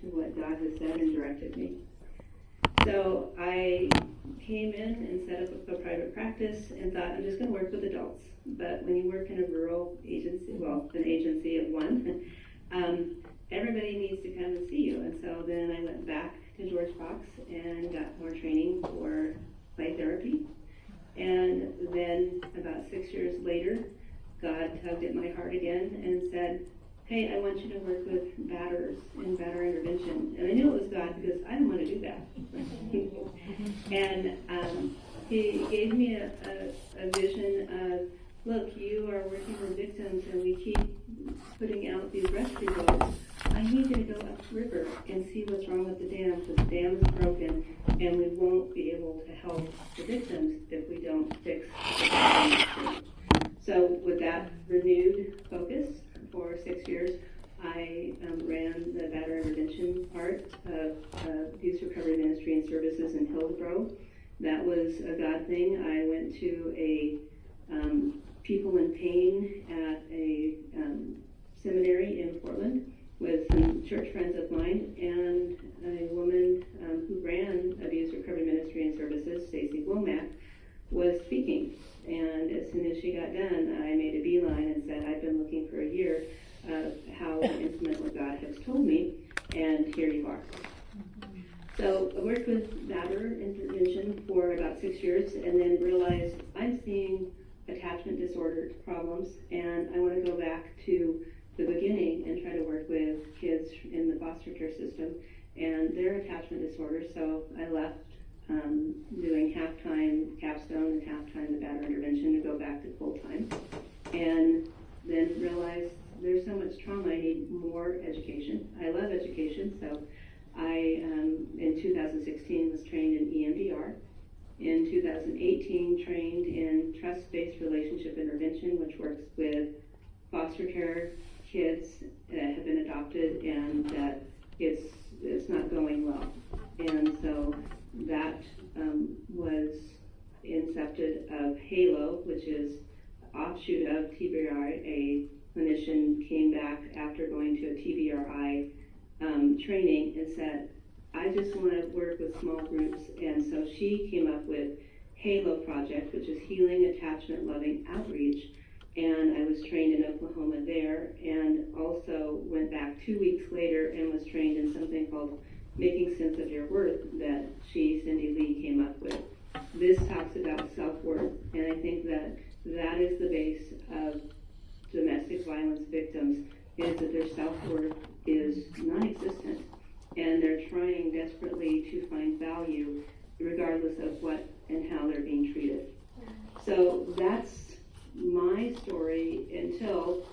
to what God has said and directed me. So I came in and set up a private practice and thought, I'm just going to work with adults. But when you work in a rural agency, well, an agency of one, everybody needs to come and see you. And so then I went back to George Fox and got more training for play therapy. And then about 6 years later, God tugged at my heart again and said, hey, I want you to work with batterers in batter intervention. And I knew it was God because I didn't want to do that. And he gave me a vision of, look, you are working with victims and we keep putting out these rescue boats. I need you to go upriver and see what's wrong with the dam, because the dam is broken and we won't be able to help the victims if we don't fix the dam. So with that renewed focus for 6 years, I ran the batter intervention part of Abuse Recovery Ministry and Services in Hillsborough. That was a God thing. I went to a People in Pain at a seminary in Portland with some church friends of mine, and a woman who ran Abuse Recovery Ministry and Services, Stacy Womack, was speaking. And as soon as she got done, I made a beeline and said, I've been looking for a year of how to implement what God has told me, and here you are. So I worked with batter intervention for about 6 years and then realized I'm seeing attachment disorder problems, and I want to go back to the beginning and try to work with kids in the foster care system and their attachment disorder. So I left doing half-time capstone and half-time the batter intervention to go back to full-time, and then realized there's so much trauma, I need more education. I love education, so I, in 2016, was trained in EMDR. In 2018, trained in trust-based relationship intervention, which works with foster care kids that have been adopted and that it's not going well. And so that was incepted of HALO, which is offshoot of TBRI. A clinician came back after going to a TBRI training and said, I just want to work with small groups. And so she came up with HALO Project, which is Healing, Attachment, Loving Outreach. And I was trained in Oklahoma there, and also went back 2 weeks later and was trained in something called Making Sense of Your Worth that Cindy Lee came up with. This talks about self-worth, and I think that that is the base of domestic violence victims, is that their self-worth is non-existent, and they're trying desperately to find value regardless of what and how they're being treated. So that's my story until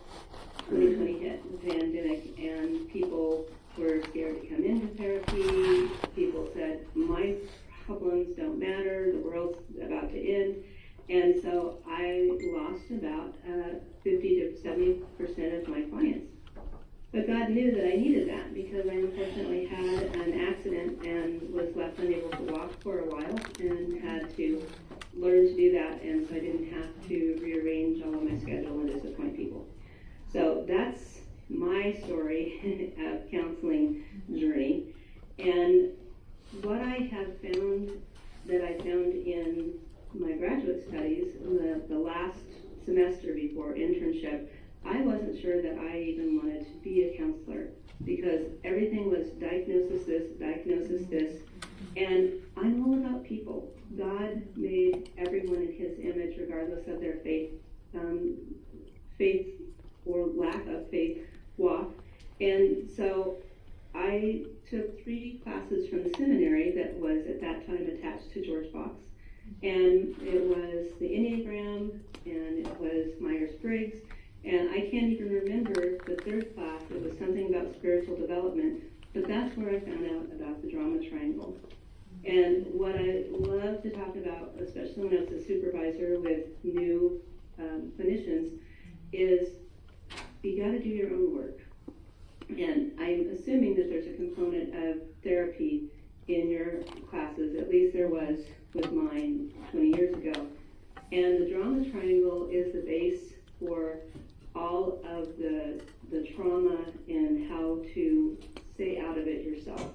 2020 hit, the pandemic, and people were scared to come into therapy. People said, my problems don't matter, the world's about to end. And so I lost about 50 to 70% of my clients. But God knew that I needed that because I unfortunately had an accident and was left unable to walk for a while and had to learn to do that, and so I didn't have to rearrange all of my schedule and disappoint people. So that's my story of counseling journey. And what I have found that I found in my graduate studies, the last semester before internship, I wasn't sure that I even wanted to be a counselor because everything was diagnosis this, and I'm all about people. God made everyone in His image, regardless of their faith or lack of faith walk. And so I took 3 classes from the seminary that was at that time attached to George Fox. And it was the Enneagram, and it was Myers-Briggs, and I can't even remember the 3rd class. It was something about spiritual development, but that's where I found out about the drama triangle. And what I love to talk about, especially when I was a supervisor with new clinicians, is you got to do your own work. And I'm assuming that there's a component of therapy in your classes, at least there was with mine 20 years ago. And the drama triangle is the base for all of the trauma and how to stay out of it yourself.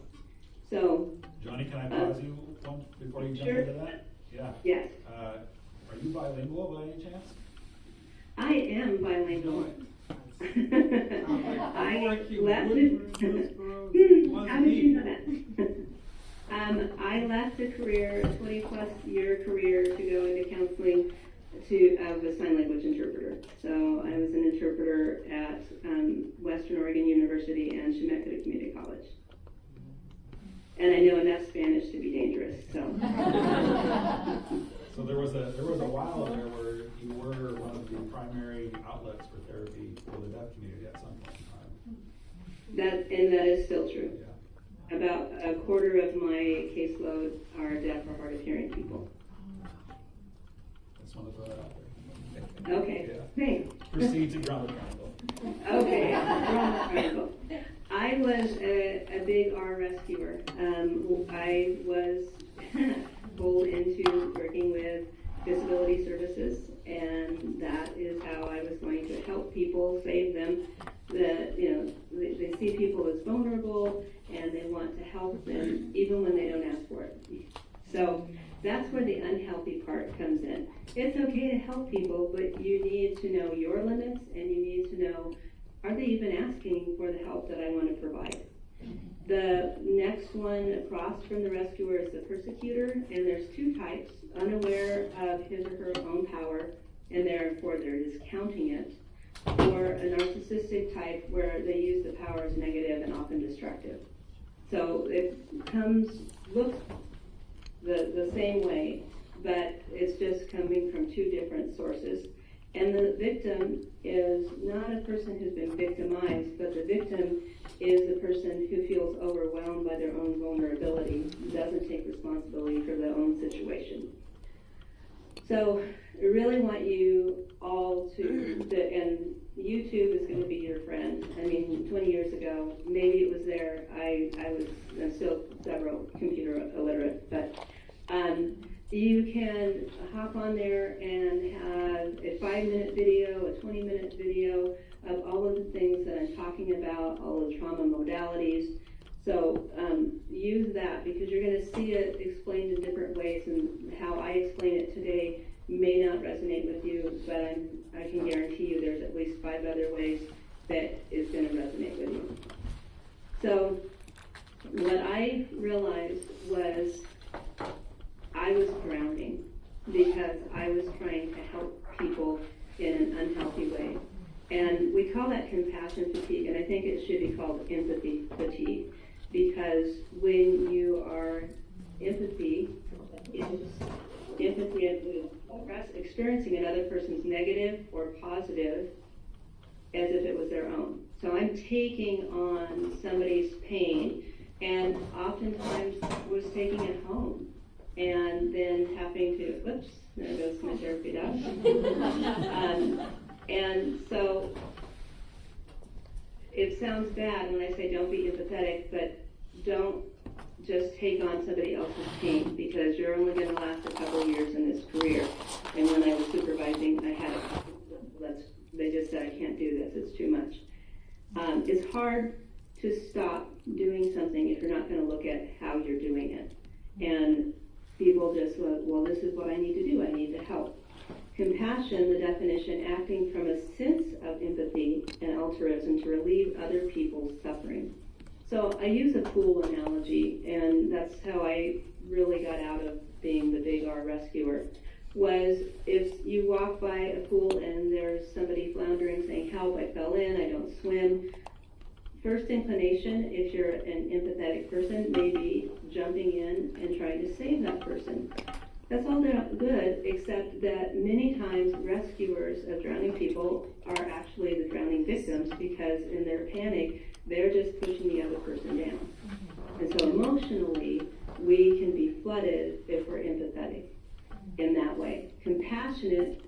So, Johnny, can I pause you one before you jump sure. into that? Yeah. Yes. Are you bilingual by any chance? I am bilingual. I left how did you know that? I left a career, a 20-plus year career, to go into counseling as a sign language interpreter. So I was an interpreter at Western Oregon University and Chemeketa Community College. And I know enough Spanish to be dangerous. So. So there was a while there where you were one of the primary outlets for therapy for the deaf community at some point in time. That is still true. Yeah. About a quarter of my caseload are deaf or hard of hearing people. Just want to throw that out there. Okay. Yeah. Thanks. Proceed to ground triangle. Okay. Wrong triangle. I was a big R rescuer. I was pulled into working with disability services, and that is how I was going to help people, save them. They see people as vulnerable, and they want to help them even when they don't ask for it. So that's where the unhealthy part comes in. It's okay to help people, but you need to know your limits, and you need to know, are they even asking for the help that I want to provide? The next one across from the rescuer is the persecutor, and there's two types: unaware of his or her own power, and therefore they're discounting it, or a narcissistic type where they use the power as negative and often destructive. So it looks the same way, but it's just coming from two different sources. And the victim is not a person who's been victimized, but the victim is the person who feels overwhelmed by their own vulnerability, doesn't take responsibility for their own situation. So I really want you all and YouTube is going to be your friend. I mean, 20 years ago, maybe it was there. I'm still several computer illiterate, but you can hop on there and have a 5-minute video, a 20-minute video of all of the things that I'm talking about, all of the trauma modalities. So use that, because you're going to see it explained in different ways, and how I explain it today may not resonate with you, but I can guarantee you there's at least 5 other ways that is going to resonate with you. So what I realized was I was drowning because I was trying to help people in an unhealthy way. And we call that compassion fatigue, and I think it should be called empathy fatigue, because when you are empathy is experiencing another person's negative or positive as if it was their own. So I'm taking on somebody's pain, and oftentimes was taking it home, and then having to, whoops, there goes my therapy dog. And so it sounds bad when I say don't be empathetic, but don't just take on somebody else's pain, because you're only going to last a couple of years in this career. And when I was supervising, they just said, I can't do this, it's too much. It's hard to stop doing something if you're not going to look at how you're doing it. And people just, well, this is what I need to do, I need to help. Compassion, the definition, acting from a sense of empathy and altruism to relieve other people's suffering. So I use a pool analogy, and that's how I really got out of being the big R rescuer, was if you walk by a pool and there's somebody floundering saying, help, I fell in, I don't swim. First inclination, if you're an empathetic person, may be jumping in and trying to save that person. That's all good, except that many times rescuers of drowning people are actually the drowning victims, because in their panic, they're just pushing the other person down. And so emotionally, we can be flooded if we're empathetic in that way. Compassionate,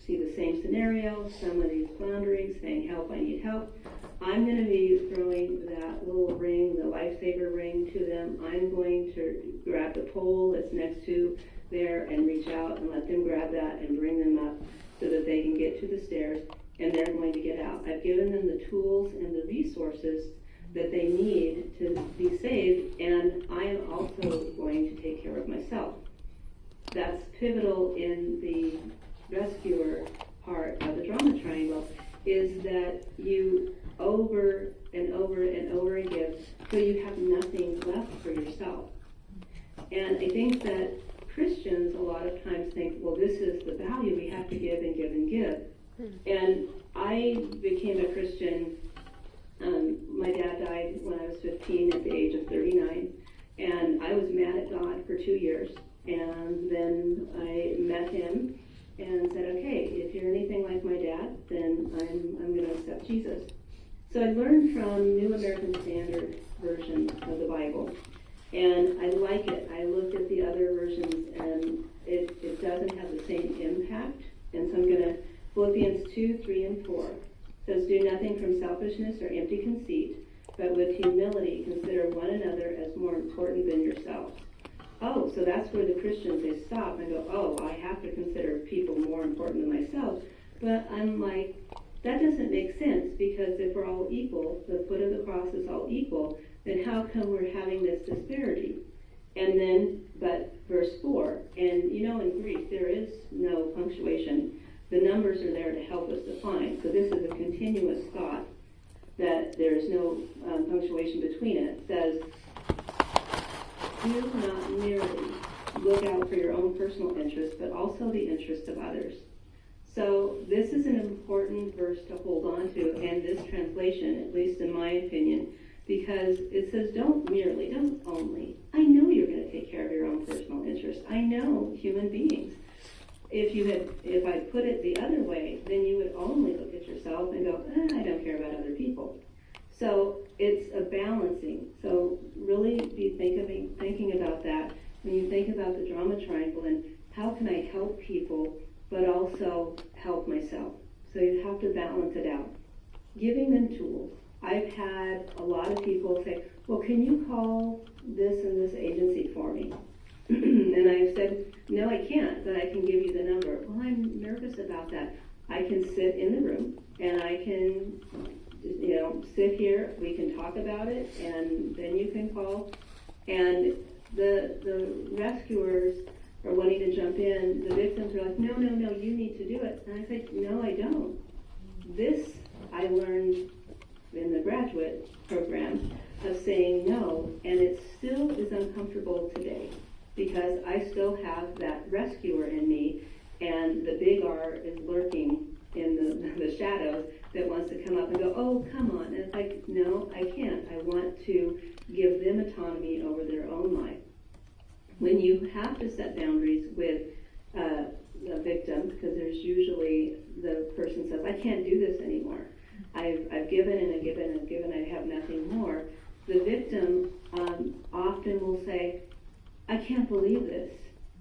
see the same scenario, somebody's floundering, saying, help, I need help. I'm going to be throwing that little ring, the lifesaver ring, to them. I'm going to grab the pole that's next to there and reach out and let them grab that and bring them up so that they can get to the stairs, and they're going to get out. I've given them the tools and the resources that they need to be saved, and I am also going to take care of myself. That's pivotal in the rescuer part of the drama triangle, is that you over and over and over again, so you have nothing left for yourself. And I think that Christians a lot of times think, well, this is the value, we have to give and give and give. And I became a Christian, my dad died when I was 15 at the age of 39, and I was mad at God for 2 years. And then I met him and said, okay, if you're anything like my dad, then I'm going to accept Jesus. So I learned from New American Standard version of the Bible, and I like it. I looked at the other versions, and it doesn't have the same impact. And so I'm going to, Philippians 2, 3, and 4 says, do nothing from selfishness or empty conceit, but with humility consider one another as more important than yourselves. Oh, so that's where the Christians, they stop and go, oh, I have to consider people more important than myself. But I'm like, that doesn't make sense, because if we're all equal, the foot of the cross is all equal, then how come we're having this disparity? And then, but verse 4, and you know in Greek there is no punctuation. The numbers are there to help us define. So this is a continuous thought that there's no punctuation between it. It says, do not merely look out for your own personal interests, but also the interests of others. So this is an important verse to hold on to, and this translation, at least in my opinion, because it says don't only. I know you're going to take care of your own personal interests. I know human beings. If I put it the other way, then you would only look at yourself and go, I don't care about other people. So it's a balancing. So really be thinking about that when you think about the drama triangle and how can I help people but also help myself. So you have to balance it out. Giving them tools. I've had a lot of people say, well, can you call this and this agency for me? And I've said, no, I can't, but I can give you the number. Well, I'm nervous about that. I can sit in the room and I can, sit here, we can talk about it, and then you can call. And the rescuers are wanting to jump in. The victims are like, no, you need to do it. And I say, no, I don't. This I learned in the graduate program of saying no, and it still is uncomfortable today because I still have that rescuer in me, and the big R is lurking in the shadows that wants to come up and go, oh, come on. And it's like, no, I can't. I want to give them autonomy over their own life. When you have to set boundaries with a victim, because there's usually the person says, I can't do this anymore. I've given and I've given and I've given, I have nothing more. The victim often will say, I can't believe this.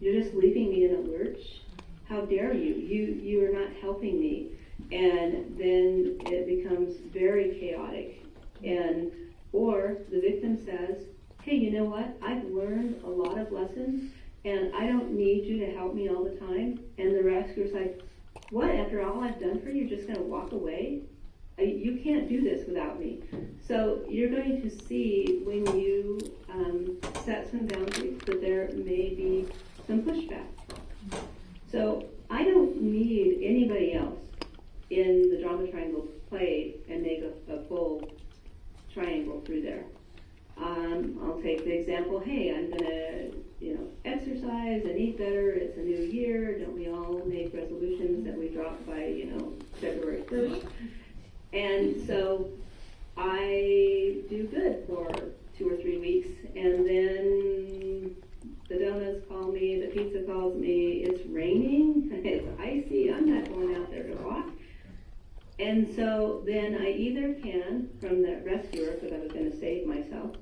You're just leaving me in a lurch. How dare you? You are not helping me. And then it becomes very chaotic. Or the victim says, hey, you know what? I've learned a lot of lessons and I don't need you to help me all the time. And the rescuer's like, what? After all I've done for you, you're just going to walk away? You can't do this without me. So you're going to see when you set some boundaries that there may be some pushback. So I don't need anybody else in the drama triangle to play and make a full triangle through there. I'll take the example, hey, I'm going to exercise and eat better. It's a new year. Don't we all make resolutions that we drop by February 1st? And so I do good for 2 or 3 weeks, and then the donuts call me, the pizza calls me, it's raining, it's icy, I'm not going out there to walk. And so then I either can, from the rescuer, because I was going to save myself,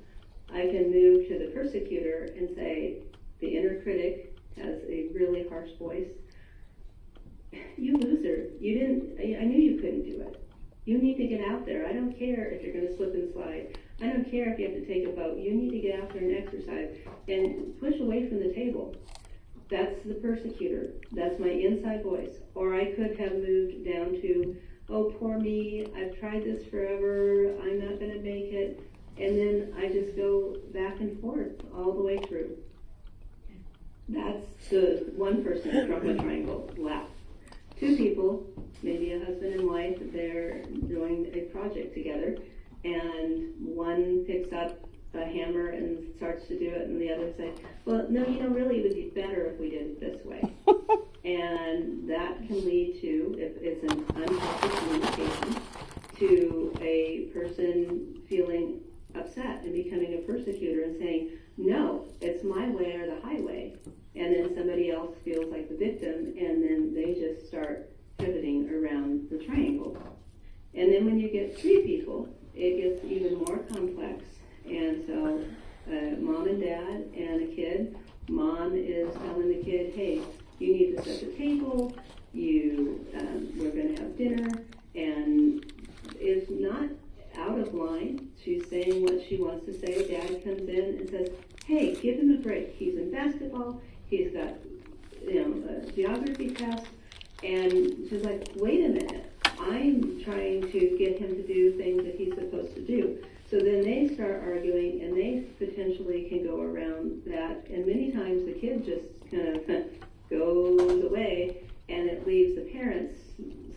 I can move to the persecutor and say, the inner critic has a really harsh voice, you loser, I knew you couldn't do it. You need to get out there. I don't care if you're going to slip and slide. I don't care if you have to take a boat. You need to get out there and exercise and push away from the table. That's the persecutor. That's my inside voice. Or I could have moved down to, oh, poor me. I've tried this forever. I'm not going to make it. And then I just go back and forth all the way through. That's the one person from a triangle left. Two people, maybe a husband and wife, they're doing a project together, and one picks up a hammer and starts to do it, and the other says, well, no, really it would be better if we did it this way. And that can lead to, if it's an unhealthy communication, to a person feeling upset and becoming a persecutor and saying, no, it's my way or the highway. And then somebody else feels like the victim, and then they just start pivoting around the triangle. And then when you get three people, it gets even more complex. And so mom and dad and a kid, mom is telling the kid, hey, you need to set the table, we're going to have dinner, and is not out of line. She's saying what she wants to say. Dad comes in and says, hey, give him a break. He's in basketball. He's got, a geography test. And she's like, wait a minute. I'm trying to get him to do things that he's supposed to do. So then they start arguing, and they potentially can go around that. And many times the kid just kind of goes away, and it leaves the parents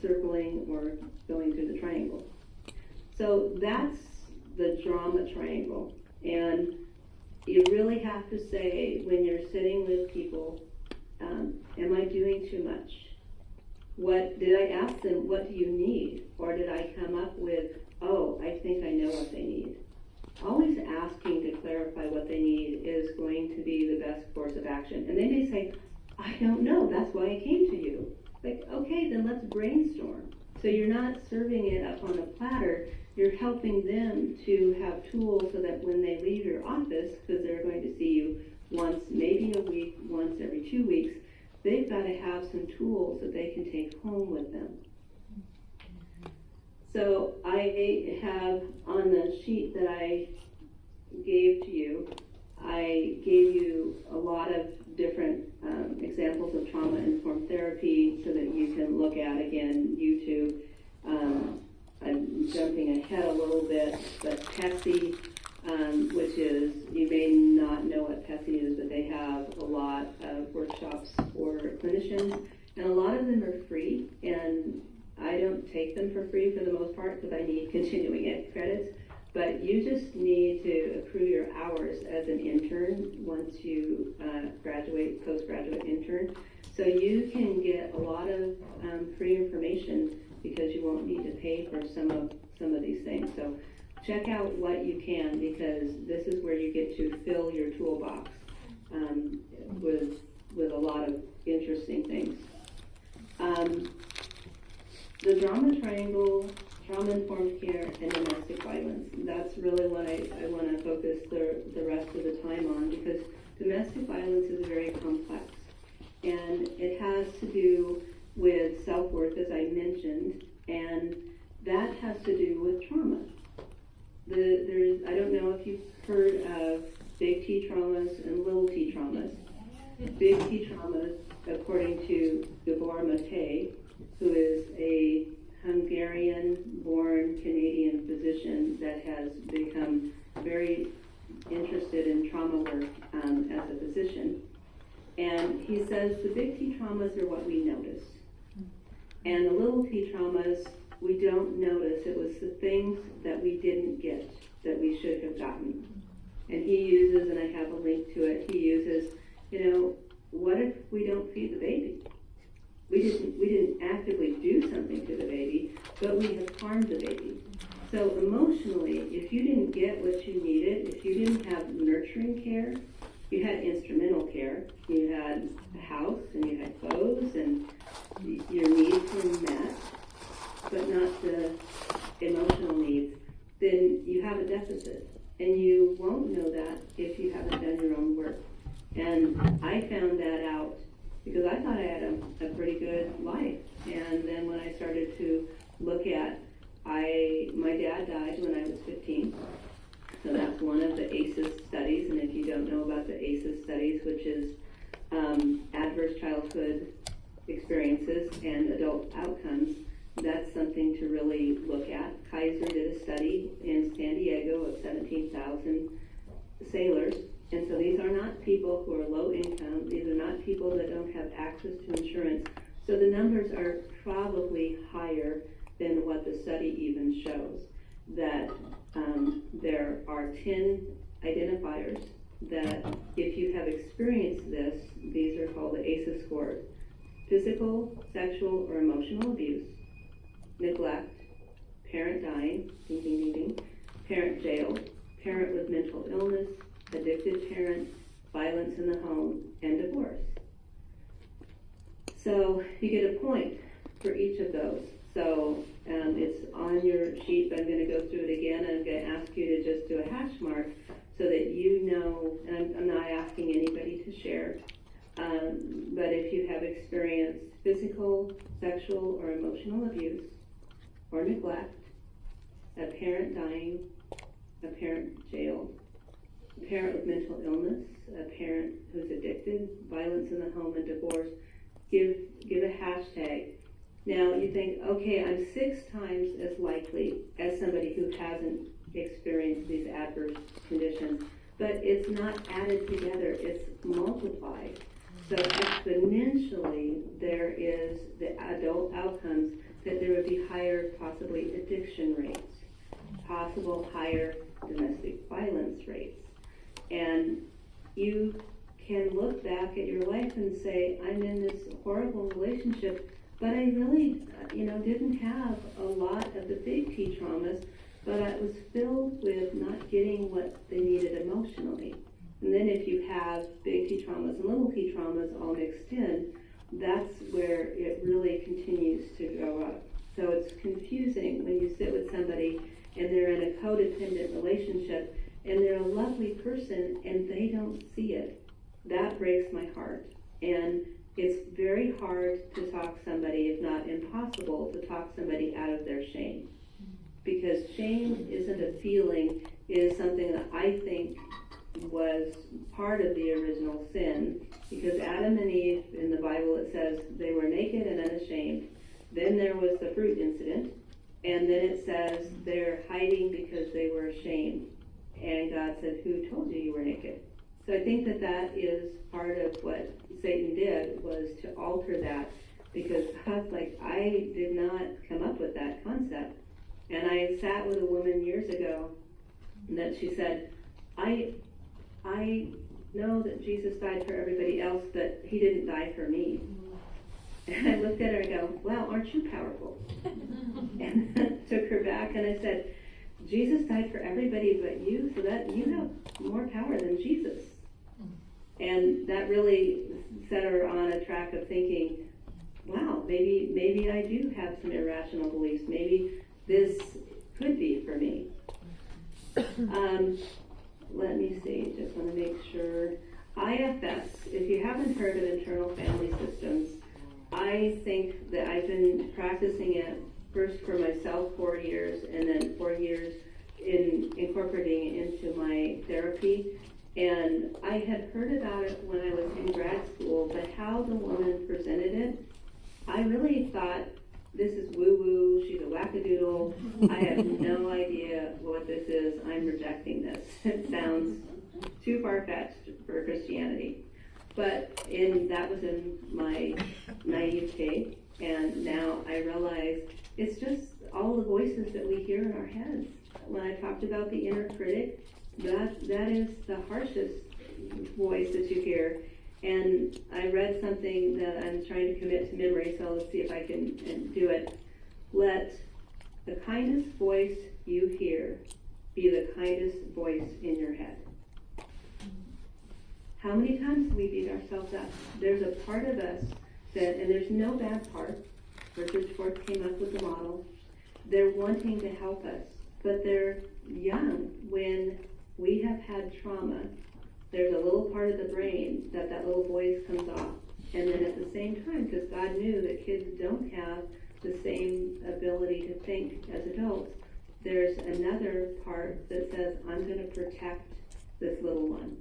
circling or going through the triangle. So that's the drama triangle. And you really have to say, when you're sitting with people, am I doing too much? What did I ask them, what do you need? Or did I come up with, oh, I think I know what they need? Always asking to clarify what they need is going to be the best course of action. And they may say, I don't know, that's why I came to you. Like, okay, then let's brainstorm. So you're not serving it up on a platter, you're helping them to have tools so that when they leave your office, because they're going to see you once, maybe a week, once every 2 weeks, they've got to have some tools that they can take home with them. So I have on the sheet that I gave to you, I gave you a lot of different examples of trauma-informed therapy so that you can look at, again, YouTube. I'm jumping ahead a little bit, but PESI, which is, you may not know what PESI is, but they have a lot of workshops for clinicians, and a lot of them are free, and I don't take them for free for the most part because I need continuing ed credits, but you just need to accrue your hours as an intern once you graduate, postgraduate intern. So you can get a lot of free information because you won't need to pay for some of these things. So check out what you can, because this is where you get to fill your toolbox with a lot of interesting things. The drama triangle, trauma-informed care, and domestic violence. That's really what I want to focus the rest of the time on, because domestic violence is very complex. And it has to do with self-worth, as I mentioned, and that has to do with trauma. I don't know if you've heard of big T traumas and little t traumas. Big T traumas, according to Gabor Mate, who is a Hungarian-born Canadian physician that has become very interested in trauma work as a physician. And he says the big T traumas are what we notice. And the little T traumas, we don't notice. It was the things that we didn't get that we should have gotten. And he uses, and I have a link to it, he uses, what if we don't feed the baby? We didn't actively do something to the baby, but we have harmed the baby. So emotionally, if you didn't get what you needed, if you didn't have nurturing care, you had instrumental care, you had a house and you had clothes and your needs were met, but not the emotional needs, then you have a deficit. And you won't know that if you haven't done your own work. And I found that out because I thought I had a pretty good life. And then when I started to look at, my dad died when I was 15. So that's one of the ACEs studies. And if you don't know about the ACEs studies, which is adverse childhood experiences and adult outcomes, that's something to really look at. Kaiser did a study in San Diego of 17,000 sailors, and so these are not people who are low income. These are not people that don't have access to insurance. So the numbers are probably higher than what the study even shows. That there are 10 identifiers that if you have experienced this, these are called the ACEs scores: physical, sexual, or emotional abuse, neglect, parent dying, ding, ding, ding, ding, parent jailed, parent with mental illness, addicted parent, violence in the home, and divorce. So you get a point for each of those. So it's on your sheet, but I'm going to go through it again. I'm going to ask you to just do a hash mark so that you know, and I'm not asking anybody to share, but if you have experienced physical, sexual, or emotional abuse, or neglect, a parent dying, a parent jailed, a parent with mental illness, a parent who's addicted, violence in the home, and divorce, give a hashtag. Now you think, okay, I'm 6 times as likely as somebody who hasn't experienced these adverse conditions, but it's not added together, it's multiplied. So exponentially, there is the adult outcomes that there would be higher possibly addiction rates, possible higher domestic violence rates. And you can look back at your life and say, I'm in this horrible relationship, but I really, didn't have a lot of the big T traumas, but I was filled with not getting what they needed emotionally. And then if you have big T traumas and little T traumas all mixed in, that's where it really continues to go up. So it's confusing when you sit with somebody and they're in a codependent relationship and they're a lovely person and they don't see it. That breaks my heart. And it's very hard to talk somebody, if not impossible, to talk somebody out of their shame. Because shame isn't a feeling, it is something that I think was part of the original sin. Because Adam and Eve, in the Bible it says they were naked and unashamed. Then there was the fruit incident, and then it says they're hiding because they were ashamed. And God said, who told you you were naked? So I think that is part of what Satan did, was to alter that, because God's like, I did not come up with that concept. And I sat with a woman years ago that she said, I know that Jesus died for everybody else, but he didn't die for me. And I looked at her and go, wow, aren't you powerful? And took her back and I said, Jesus died for everybody but you, so that you have more power than Jesus. And that really set her on a track of thinking, wow, maybe I do have some irrational beliefs. Maybe this could be for me. Let me see, just want to make sure. IFS, if you haven't heard of internal family systems, I think that I've been practicing it first for myself 4 years and then 4 years in incorporating it into my therapy. And I had heard about it when I was in grad school, but how the woman presented it, I really thought, this is woo-woo, she's a wackadoodle, I have no idea what this is, I'm rejecting this. It sounds too far-fetched for Christianity. But that was in my naivete, and now I realize it's just all the voices that we hear in our heads. When I talked about the inner critic, that is the harshest voice that you hear. And I read something that I'm trying to commit to memory, so let's see if I can do it. Let the kindest voice you hear be the kindest voice in your head. How many times do we beat ourselves up? There's a part of us that, and there's no bad part, Richard Schwartz came up with the model, they're wanting to help us, but they're young. When we have had trauma, there's a little part of the brain that little voice comes off. And then at the same time, because God knew that kids don't have the same ability to think as adults, there's another part that says, I'm going to protect this little one.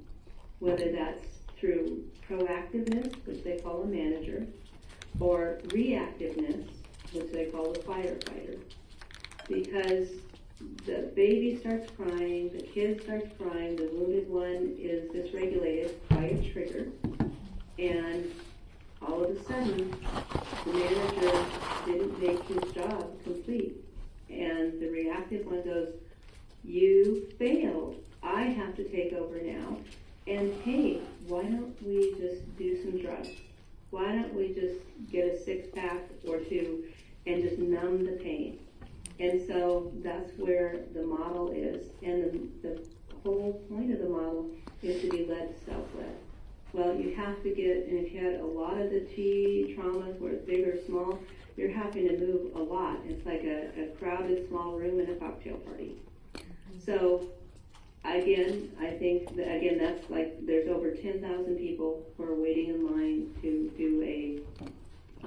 Whether that's through proactiveness, which they call a manager, or reactiveness, which they call a firefighter. Because the baby starts crying, the kid starts crying, the wounded one have to take over now. And hey, why don't we just do some drugs? Why don't we just get a 6-pack or 2 and just numb the pain? And so that's where the model is. And the whole point of the model is to be led to self-led. Well, you have to get, and if you had a lot of the T traumas where it's big or small, you're having to move a lot. It's like a crowded small room in a cocktail party. So again, I think that, again, that's like, there's over 10,000 people who are waiting in line to do a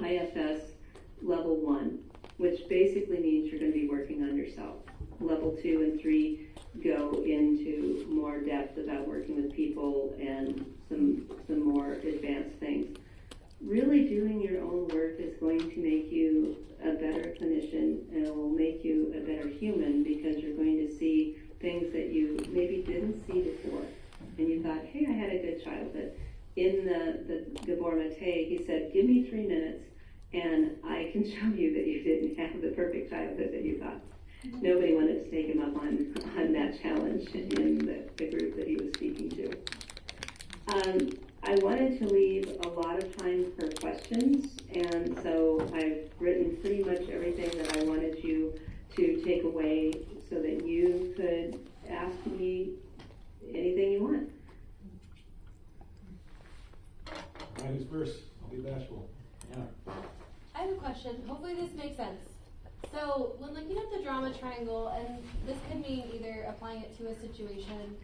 IFS level 1, which basically means you're going to be working on yourself. Level 2 and 3 go into more depth about working with people and some more advanced things. Really doing your own work is going to make you a better clinician, and it will make you a better human, because you're going to see things that you maybe didn't see before. And you thought, hey, I had a good childhood. In the Gabor Mate, he said, give me 3 minutes and I can show you that you didn't have the perfect childhood that you thought. Nobody wanted to take him up on that challenge in the group that he was speaking to. I wanted to leave a lot of time for questions, and so I've written pretty much everything that I wanted you to take away so that you could ask me anything you want. All right, who's first? I'll be bashful. Yeah. I have a question. Hopefully this makes sense. So when looking at the drama triangle, and this could mean either applying it to a situation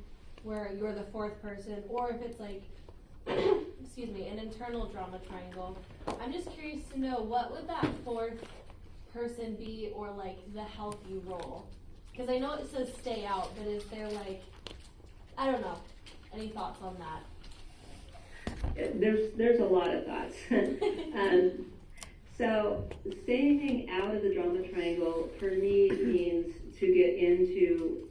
where you're the 4th person, or if it's like, excuse me, an internal drama triangle, I'm just curious to know, what would that 4th person be, or like the healthy role? Because I know it says stay out, but is there like, I don't know, any thoughts on that? There's a lot of thoughts. So staying out of the drama triangle for me means to get into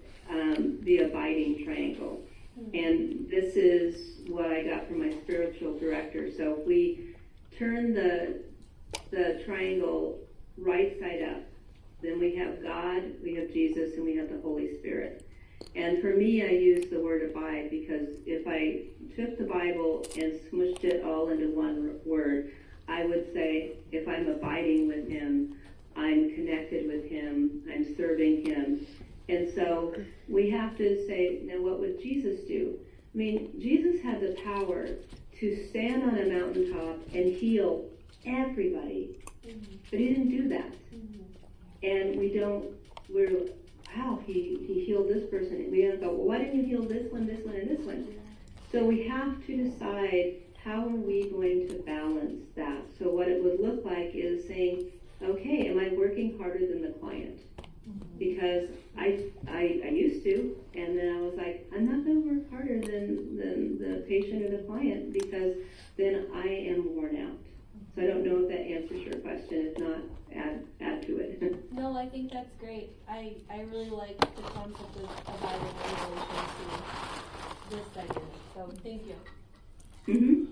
the abiding triangle. And this is what I got from my spiritual director. So if we turn the triangle right side up, then we have God, we have Jesus, and we have the Holy Spirit. And for me, I use the word abide, because if I took the Bible and smushed it all into one word, I would say, if I'm abiding with Him, I'm connected with Him, I'm serving Him. And so we have to say, now what would Jesus do? I mean, Jesus had the power to stand on a mountaintop and heal everybody, but He didn't do that. And wow, he healed this person. We don't go, well, why didn't you heal this one, and this one? So we have to decide, how are we going to balance that? So what it would look like is saying, okay, am I working harder than the client? Because I used to, and then I was like, I'm not going to work harder than the patient or the client, because then I am worn out. So I don't know if that answers your question. If not, add to it. No, I think that's great. I really like the concept of abiding in relation to this segment. So thank you. Mm-hmm.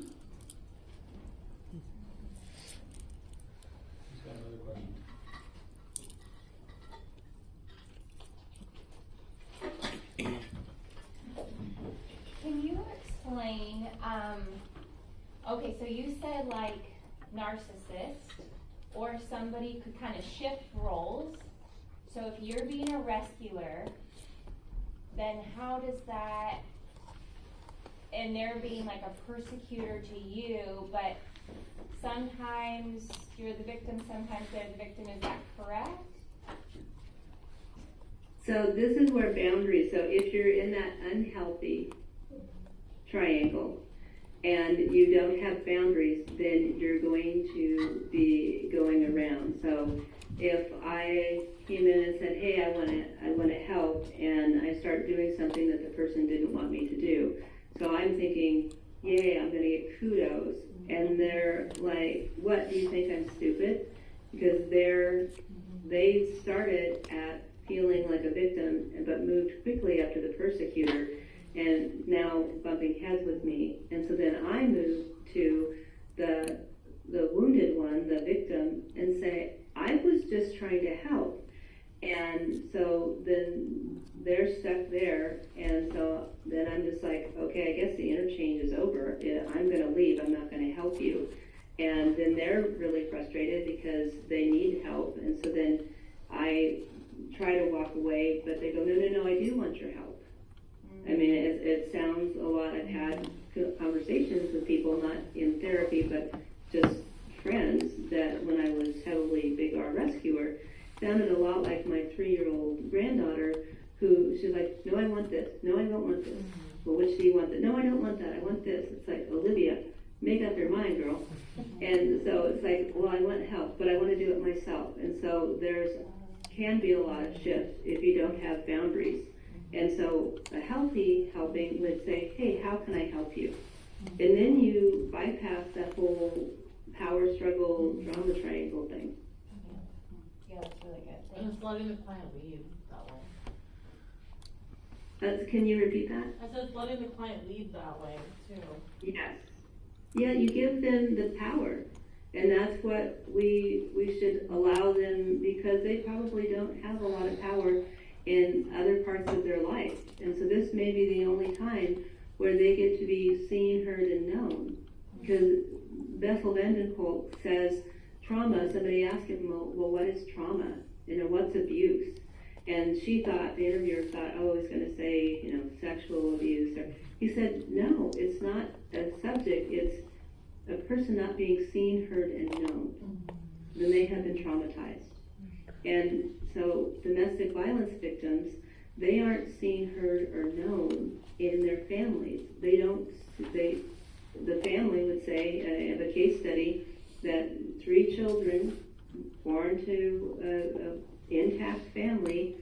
Who's got another question? Can you explain, okay, so you said like narcissist, or somebody could kind of shift roles. So if you're being a rescuer, then how does that, and they're being like a persecutor to you, but sometimes you're the victim, sometimes they're the victim, is that correct? So this is where boundaries, so if you're in that unhealthy triangle and you don't have boundaries, then you're going to be going around. So if I came in and said, hey, I want to help, and I start doing something that the person didn't want me to do, so I'm thinking, yay, I'm going to get kudos, and they're like, what, do you think I'm stupid? Because they started at feeling like a victim, but moved quickly up to the persecutor, and now bumping heads with me. And so then I move to the wounded one, the victim, and say, I was just trying to help. And so then they're stuck there, and so then I'm okay, I guess the interchange is over. I'm gonna leave, I'm not gonna help you. And then they're really frustrated because they need help, and so then I try to walk away, but they go, no, I do want your help. I mean, it sounds a lot, I've had conversations with people, not in therapy, but just friends, that when I was heavily big R rescuer, sounded a lot like my 3-year-old granddaughter, who, she's like, no, I want this, no, I don't want this. Well, which do you want? No, I don't want that, I want this. It's like, Olivia, make up your mind, girl. And so it's like, well, I want help, but I want to do it myself. And so can be a lot of shifts if you don't have boundaries. And so a healthy helping would say, hey, how can I help you? And then you bypass that whole power struggle, drama triangle thing. Yeah, that's really good. And it's letting the client lead that way. Can you repeat that? I said it's letting the client lead that way too. Yes. Yeah, you give them the power. And that's what we should allow them, because they probably don't have a lot of power in other parts of their life. And so this may be the only time where they get to be seen, heard, and known. Because Bessel van den Kolk says trauma, somebody asked him, well, what is trauma? What's abuse? And the interviewer thought, oh, he's going to say, sexual abuse. He said, no, it's not a subject, it's a person not being seen, heard, and known. Then they have been traumatized. And so domestic violence victims, they aren't seen, heard, or known in their families. The family would say, I have a case study, that 3 children born to an intact family,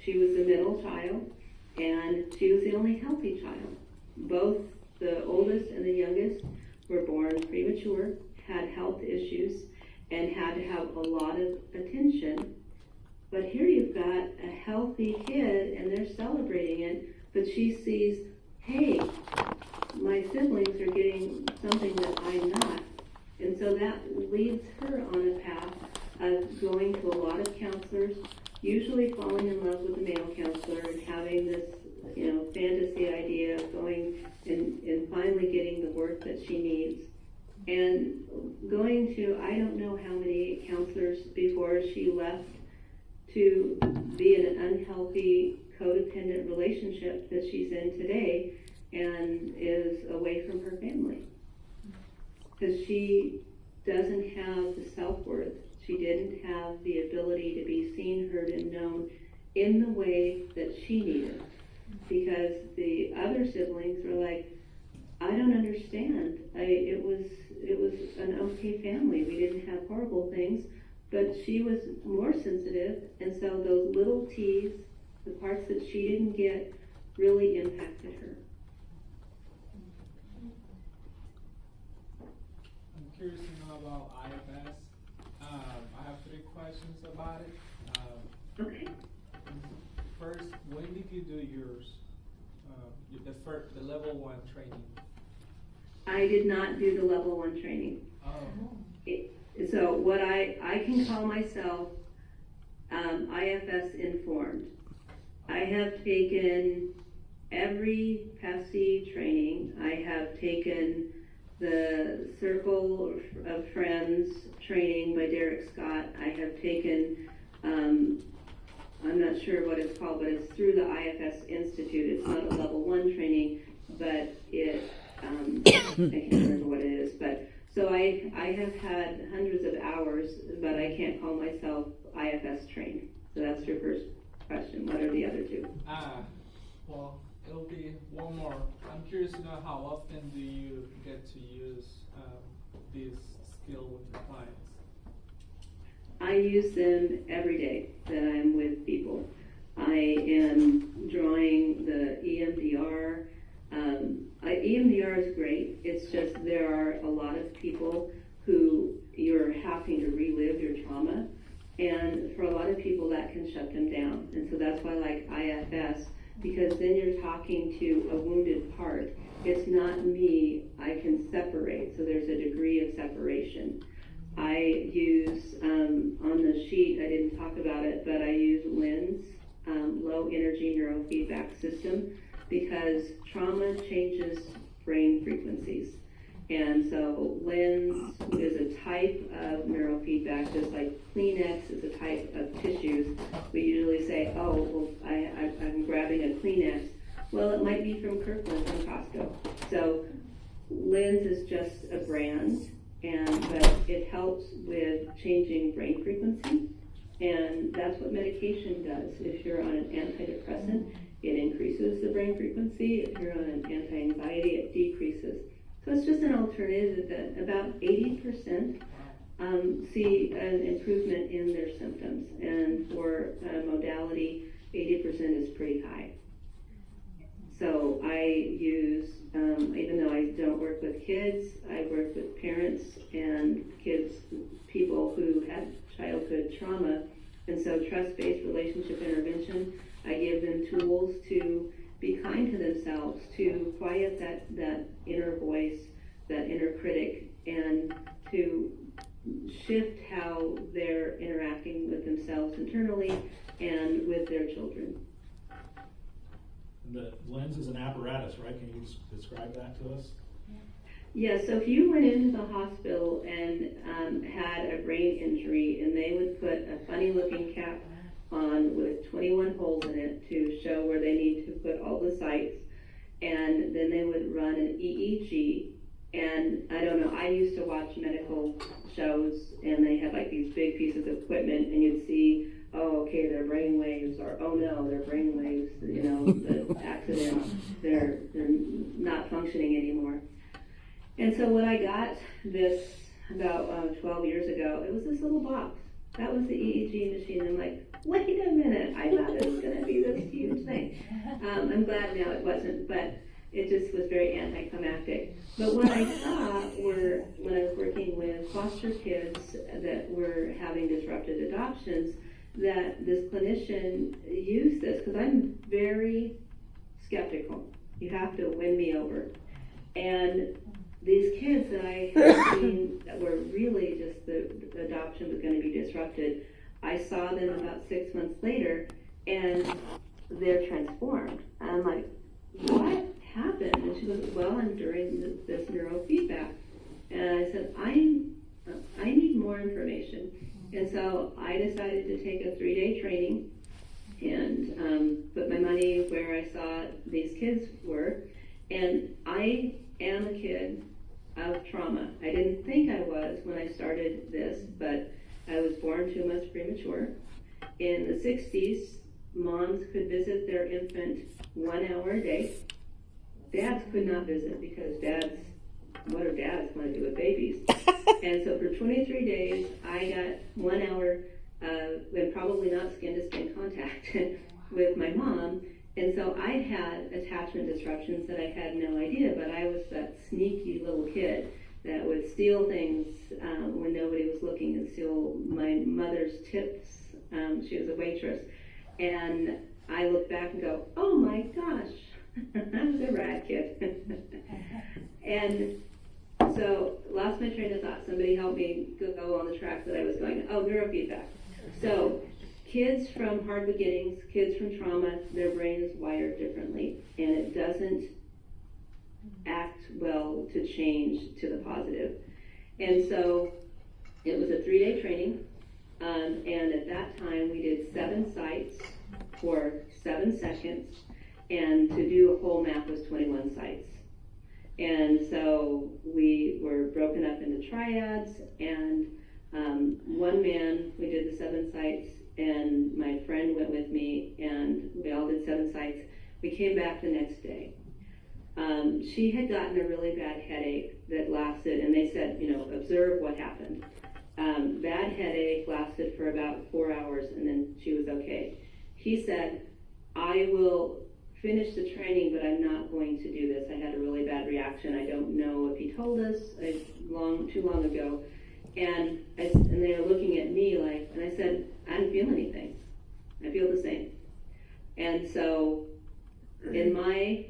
she was the middle child, and she was the only healthy child. Both the oldest and the youngest were born premature, had health issues, and had to have a lot of attention. But here you've got a healthy kid, and they're celebrating it, but she sees, hey, my siblings are getting something that I'm not. And so that leads her on a path of going to a lot of counselors, usually falling in love with the male counselor and having this, fantasy idea of going and finally getting the work that she needs. And going to, I don't know how many counselors before she left to be in an unhealthy, codependent relationship that she's in today and is away from her family. Because she doesn't have the self-worth. She didn't have the ability to be seen, heard, and known in the way that she needed. Because the other siblings were like, I don't understand. It was an okay family. We didn't have horrible things, but she was more sensitive, and so those little T's, the parts that she didn't get, really impacted her. I'm curious to know about IFS. I have 3 questions about it. Okay. First, when did you do yours? The level 1 training? I did not do the level 1 training. Oh. So what I can call myself IFS informed. I have taken every PASI training. I have taken the Circle of Friends training by Derek Scott. I have taken, I'm not sure what it's called, but it's through the IFS Institute. It's not a level 1 training, but I can't remember what it is. But so I have had hundreds of hours, but I can't call myself IFS trained. So that's your first question. What are the other 2? Well, it'll be one more. I'm curious to know how often do you get to use this skill with your clients? I use them every day that I'm with people. I am drawing the EMDR. EMDR is great. It's just there are a lot of people who you're having to relive your trauma. And for a lot of people, that can shut them down. And so that's why I like IFS, because then you're talking to a wounded part. It's not me. I can separate. So there's a degree of separation. I use, on the sheet, I didn't talk about it, but I use LENS, Low Energy Neurofeedback System. because trauma changes brain frequencies. And so LENS is a type of neurofeedback, just like Kleenex is a type of tissues. We usually say, oh, well, I'm grabbing a Kleenex. Well, it might be from Kirkland, from Costco. So LENS is just a brand, but it helps with changing brain frequency. And that's what medication does. If you're on an antidepressant, it increases the brain frequency. If you're on an anti-anxiety, it decreases. So it's just an alternative that about 80% see an improvement in their symptoms. And for modality, 80% is pretty high. So I use, even though I don't work with kids, I work with parents and kids, people who had childhood trauma. And so trust-based relationship intervention, I give them tools to be kind to themselves, to quiet that inner voice, that inner critic, and to shift how they're interacting with themselves internally and with their children. The LENS is an apparatus, right? Can you describe that to us? Yeah, so if you went into the hospital and had a brain injury, and they would put a funny looking cap on with 21 holes in it to show where they need to put all the sites, and then they would run an EEG. And I don't know, I used to watch medical shows, and they had like these big pieces of equipment, and you'd see, oh, okay, their brain waves, or oh no, their brain waves, you know, the accident, they're not functioning anymore. And so when I got this about 12 years ago, it was this little box. That was the EEG machine. I'm like, wait a minute, I thought it was going to be this huge thing. I'm glad now it wasn't, but it just was very anticlimactic. But what I saw were, when I was working with foster kids that were having disrupted adoptions, that this clinician used this, because I'm very skeptical. You have to win me over. And these kids that I had seen that were really just the adoption was going to be disrupted, I saw them about 6 months later, and they're transformed. And I'm like, what happened? And she goes, well, I'm doing this neurofeedback. And I said, I need more information. And so I decided to take a 3-day training and put my money where I saw these kids were. And I am a kid of trauma. I didn't think I was when I started this, but I was born 2 months premature. In the 60s, moms could visit their infant 1 hour a day. Dads could not visit because what do dads want to do with babies? And so for 23 days, I got 1 hour and probably not skin-to-skin contact with my mom. And so I had attachment disruptions that I had no idea, but I was that sneaky little kid that would steal things when nobody was looking, and steal my mother's tips. She was a waitress. And I look back and go, oh my gosh, I was a rat kid. And so lost my train of thought. Somebody helped me go on the track that I was going. Oh, neurofeedback. So kids from hard beginnings, kids from trauma, their brain is wired differently, and it doesn't act well to change to the positive. And so it was a 3-day training, and at that time we did 7 sites for 7 seconds, and to do a whole map was 21 sites. And so we were broken up into triads, and one man, we did the 7 sites, and my friend went with me, and we all did 7 sites. We came back the next day. She had gotten a really bad headache that lasted, and they said, observe what happened. Bad headache lasted for about 4 hours, and then she was okay. He said, I will finish the training, but I'm not going to do this. I had a really bad reaction. I don't know if he told us too long ago. And they were looking at me and I said, I don't feel anything. I feel the same. And so in my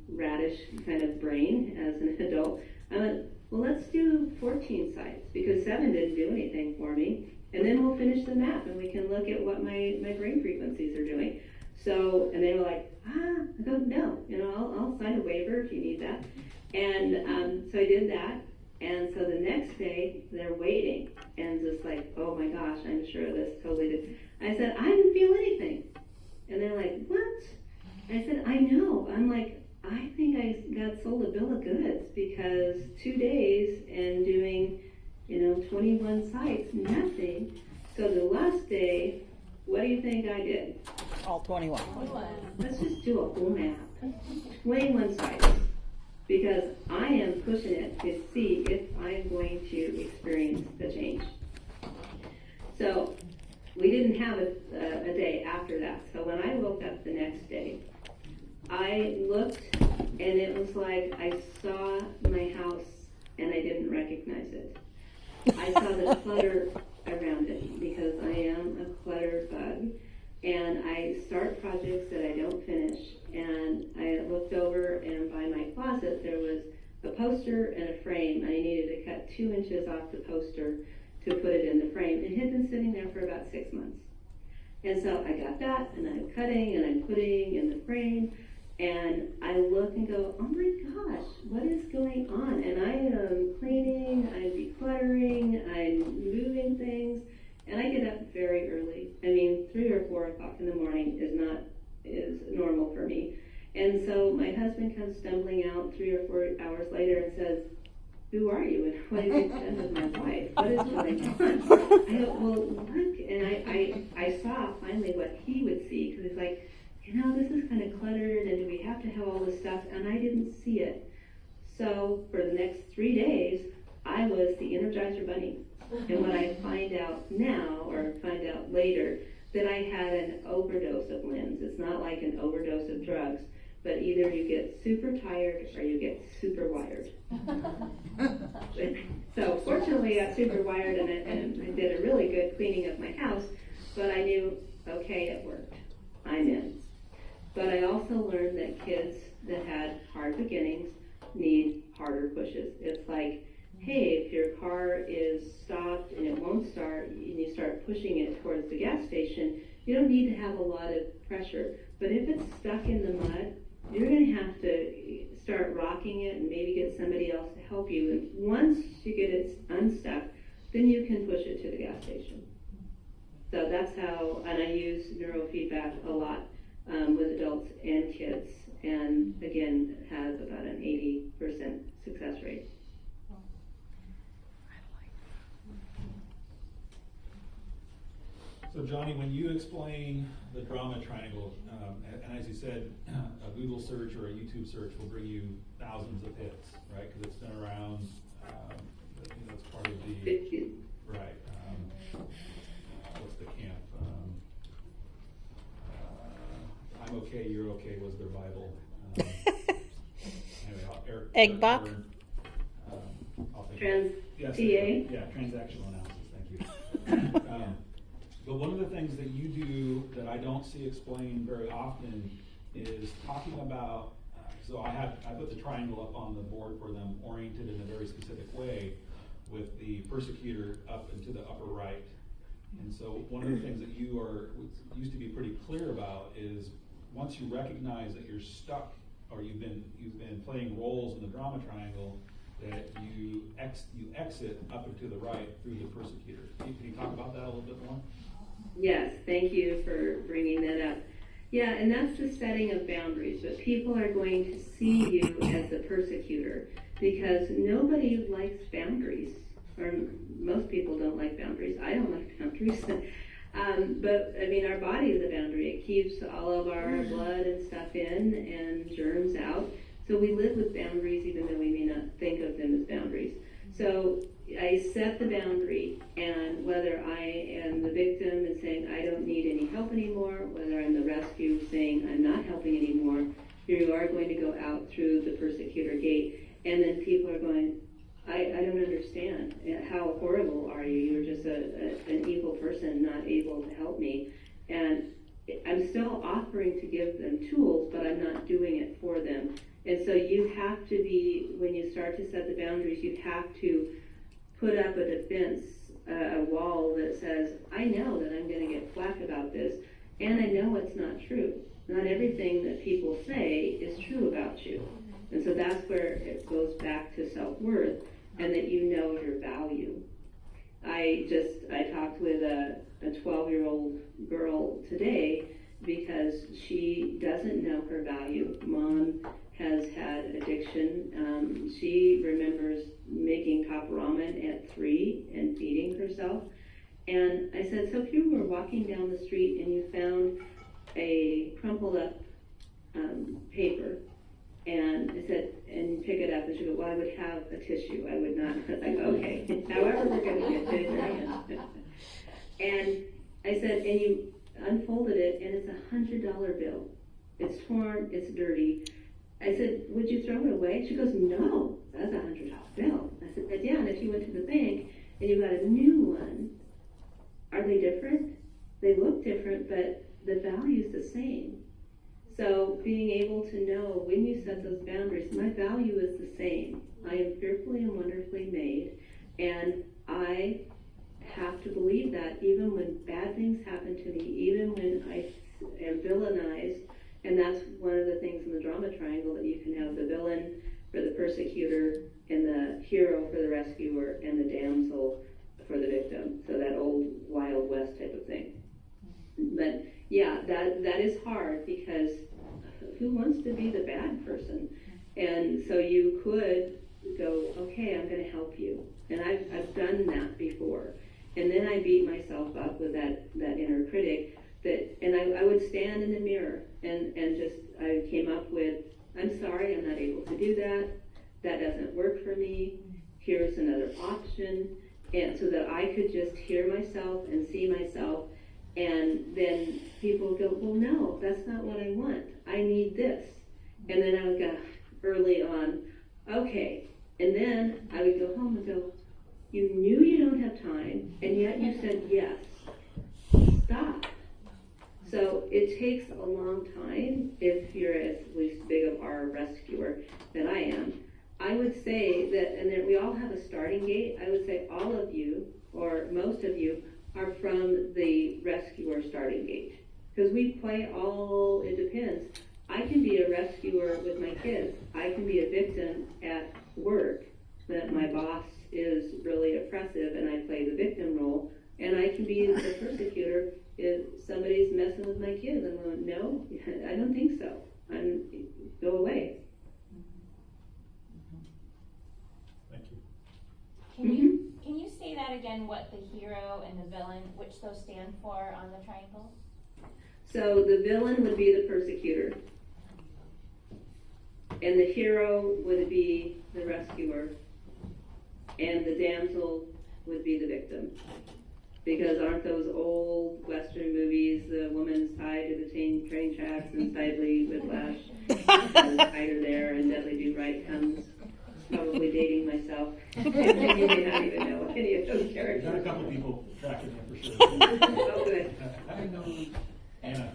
radish kind of brain as an adult, I went, well, let's do 14 sites, because 7 didn't do anything for me. And then we'll finish the map and we can look at what my brain frequencies are doing. So, and they were like, I go, no, I'll sign a waiver if you need that. And so I did that. And so the next day, they're waiting and just like, oh my gosh, I'm sure this totally did. I said, I didn't feel anything. And they're like, what? I said, I know. I'm like, I think I got sold a bill of goods because 2 days and doing, 21 sites, nothing. So the last day, what do you think I did? All 21. Let's just do a full map. 21 sites. Because I am pushing it to see if I'm going to experience the change. So we didn't have a day after that. So when I woke up the next day, I looked and it was like I saw my house and I didn't recognize it. I saw the clutter around it because I am a clutter bug. And I start projects that I don't finish. And I looked over, and by my closet there was a poster and a frame. I needed to cut 2 inches off the poster to put it in the frame. It had been sitting there for about 6 months. And so I got that, and I'm cutting, and I'm putting in the frame. And I look and go, oh my gosh, what is going on? And I am cleaning, I'm decluttering, I'm moving things. And I get up very early. 3 or 4 o'clock in the morning is normal for me. And so my husband comes stumbling out 3 or 4 hours later and says, who are you? And what have you done with my wife? What is going on? I go, well, look. And I saw finally what he would see, because he's like, this is kind of cluttered, and we have to have all this stuff. And I didn't see it. So for the next 3 days, I was the Energizer Bunny. And when I find out now, or find out later, that I had an overdose of LINs. It's not like an overdose of drugs, but either you get super tired or you get super wired. So fortunately I got super wired and I did a really good cleaning of my house, but I knew, okay, it worked. I'm in. But I also learned that kids that had hard beginnings need harder pushes. It's like, hey, if your car is stopped and it won't start, and you start pushing it towards the gas station, you don't need to have a lot of pressure. But if it's stuck in the mud, you're going to have to start rocking it and maybe get somebody else to help you. And once you get it unstuck, then you can push it to the gas station. So that's how, and I use neurofeedback a lot with adults and kids, and again, have about an 80% success rate. So Johnny, when you explain the drama triangle, and as you said, a Google search or a YouTube search will bring you thousands of hits, right? Because it's been around, it's part of the, right, what's the camp? I'm okay, you're okay was their Bible. Anyway, Eric Eggbach? PA? Yeah, transactional analysis, thank you. But one of the things that you do that I don't see explained very often is talking about, so I put the triangle up on the board for them, oriented in a very specific way, with the persecutor up and to the upper right. And so one of the things that you used to be pretty clear about is once you recognize that you're stuck, or you've been playing roles in the drama triangle, that you exit up and to the right through the persecutor. Can you talk about that a little bit more? Yes, thank you for bringing that up. Yeah, and that's the setting of boundaries, but people are going to see you as the persecutor because nobody likes boundaries, or most people don't like boundaries. I don't like boundaries. But our body is a boundary. It keeps all of our blood and stuff in and germs out. So we live with boundaries even though we may not think of them as boundaries. So I set the boundary, and whether I am the victim and saying I don't need any help anymore, whether I'm the rescue saying I'm not helping anymore, you are going to go out through the persecutor gate, and then people are going, I don't understand. How horrible are you? You're just an evil person not able to help me. And I'm still offering to give them tools, but I'm not doing it for them. And so you have to be, when you start to set the boundaries, you have to put up a defense, a wall that says, I know that I'm going to get flack about this, And I know it's not true. Not everything that people say is true about you. And so that's where it goes back to self-worth and that you know your value. I talked with a 12-year-old girl today because she doesn't know her value. Mom has had addiction. She remembers making top ramen at 3 and feeding herself. And I said, so if you were walking down the street and you found a crumpled up paper, and I said, and you pick it up, and she goes, well, I would have a tissue. I would not. I was like, okay, however we're going to get to it. And I said, and you unfolded it, and it's $100 bill. It's torn, it's dirty. I said, would you throw it away? She goes, no, that's $100 bill. I said, but yeah, and if you went to the bank and you got a new one, are they different? They look different, but the value's the same. So being able to know when you set those boundaries, my value is the same. I am fearfully and wonderfully made, and I have to believe that even when bad things happen to me, even when I am villainized, and that's one of the things in the drama triangle, that you can have the villain for the persecutor and the hero for the rescuer and the damsel for the victim. So that old Wild West type of thing. But yeah, that is hard because who wants to be the bad person? And so you could go, okay, I'm going to help you. And I've done that before. And then I beat myself up with that inner critic. And I would stand in the mirror and just, I came up with, I'm sorry, I'm not able to do that. That doesn't work for me. Here's another option. And so that I could just hear myself and see myself. And then people go, well, no, that's not what I want. I need this. And then I would go early on, okay. And then I would go home and go, you knew you don't have time, and yet you said yes. Stop. So it takes a long time if you're at least big of our rescuer that I am. I would say that, and then we all have a starting gate. I would say all of you, or most of you, are from the rescuer starting gate. Because we play all, it depends. I can be a rescuer with my kids. I can be a victim at work, that my boss is really oppressive and I play the victim role. And I can be the persecutor if somebody's messing with my kids. I'm going, no, I don't think so. Go away. Thank you. Can you say that again, what the hero and the villain, which those stand for on the triangle? So the villain would be the persecutor. And the hero would be the rescuer. And the damsel would be the victim. Because aren't those old Western movies, the woman's tied to the train tracks and Sidley Whiplash, and tied her there, and Dudley Do Right comes, probably dating myself. You may not even know any of those characters. Got a couple people tracking there for sure. Oh, good. I know. Anna.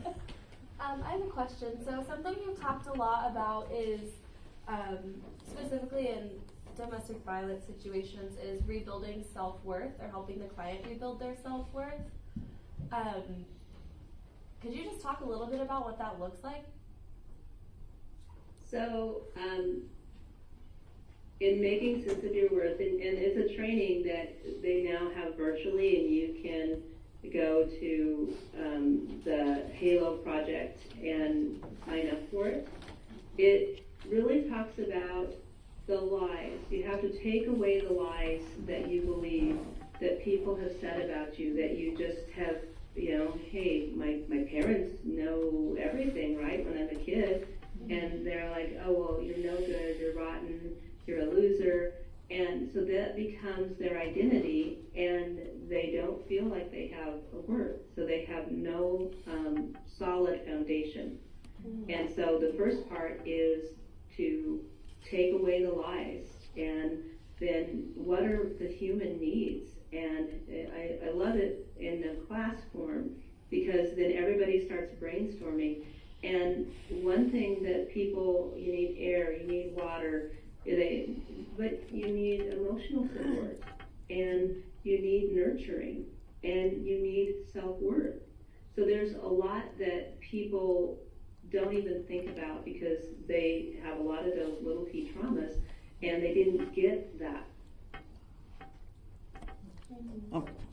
I have a question. So something you've talked a lot about is, specifically in domestic violence situations, is rebuilding self-worth or helping the client rebuild their self-worth. Could you just talk a little bit about what that looks like? So, in making sense of your worth, and it's a training that they now have virtually, and you can go to the Halo project and sign up for it. It really talks about the lies. You have to take away the lies that you believe that people have said about you, that you just have, hey, my parents know everything, right, when I'm a kid, and they're like, oh, well, you're no good, you're rotten, you're a loser, and so that becomes their identity, and they don't feel like they have a worth, so they have no solid foundation. And so the first part is to take away the lies, and then what are the human needs? And I love it in the class form, because then everybody starts brainstorming. And one thing that people, you need air, you need water, but you need emotional support, and you need nurturing, and you need self-worth. So there's a lot that people don't even think about because they have a lot of those little T traumas and they didn't get that.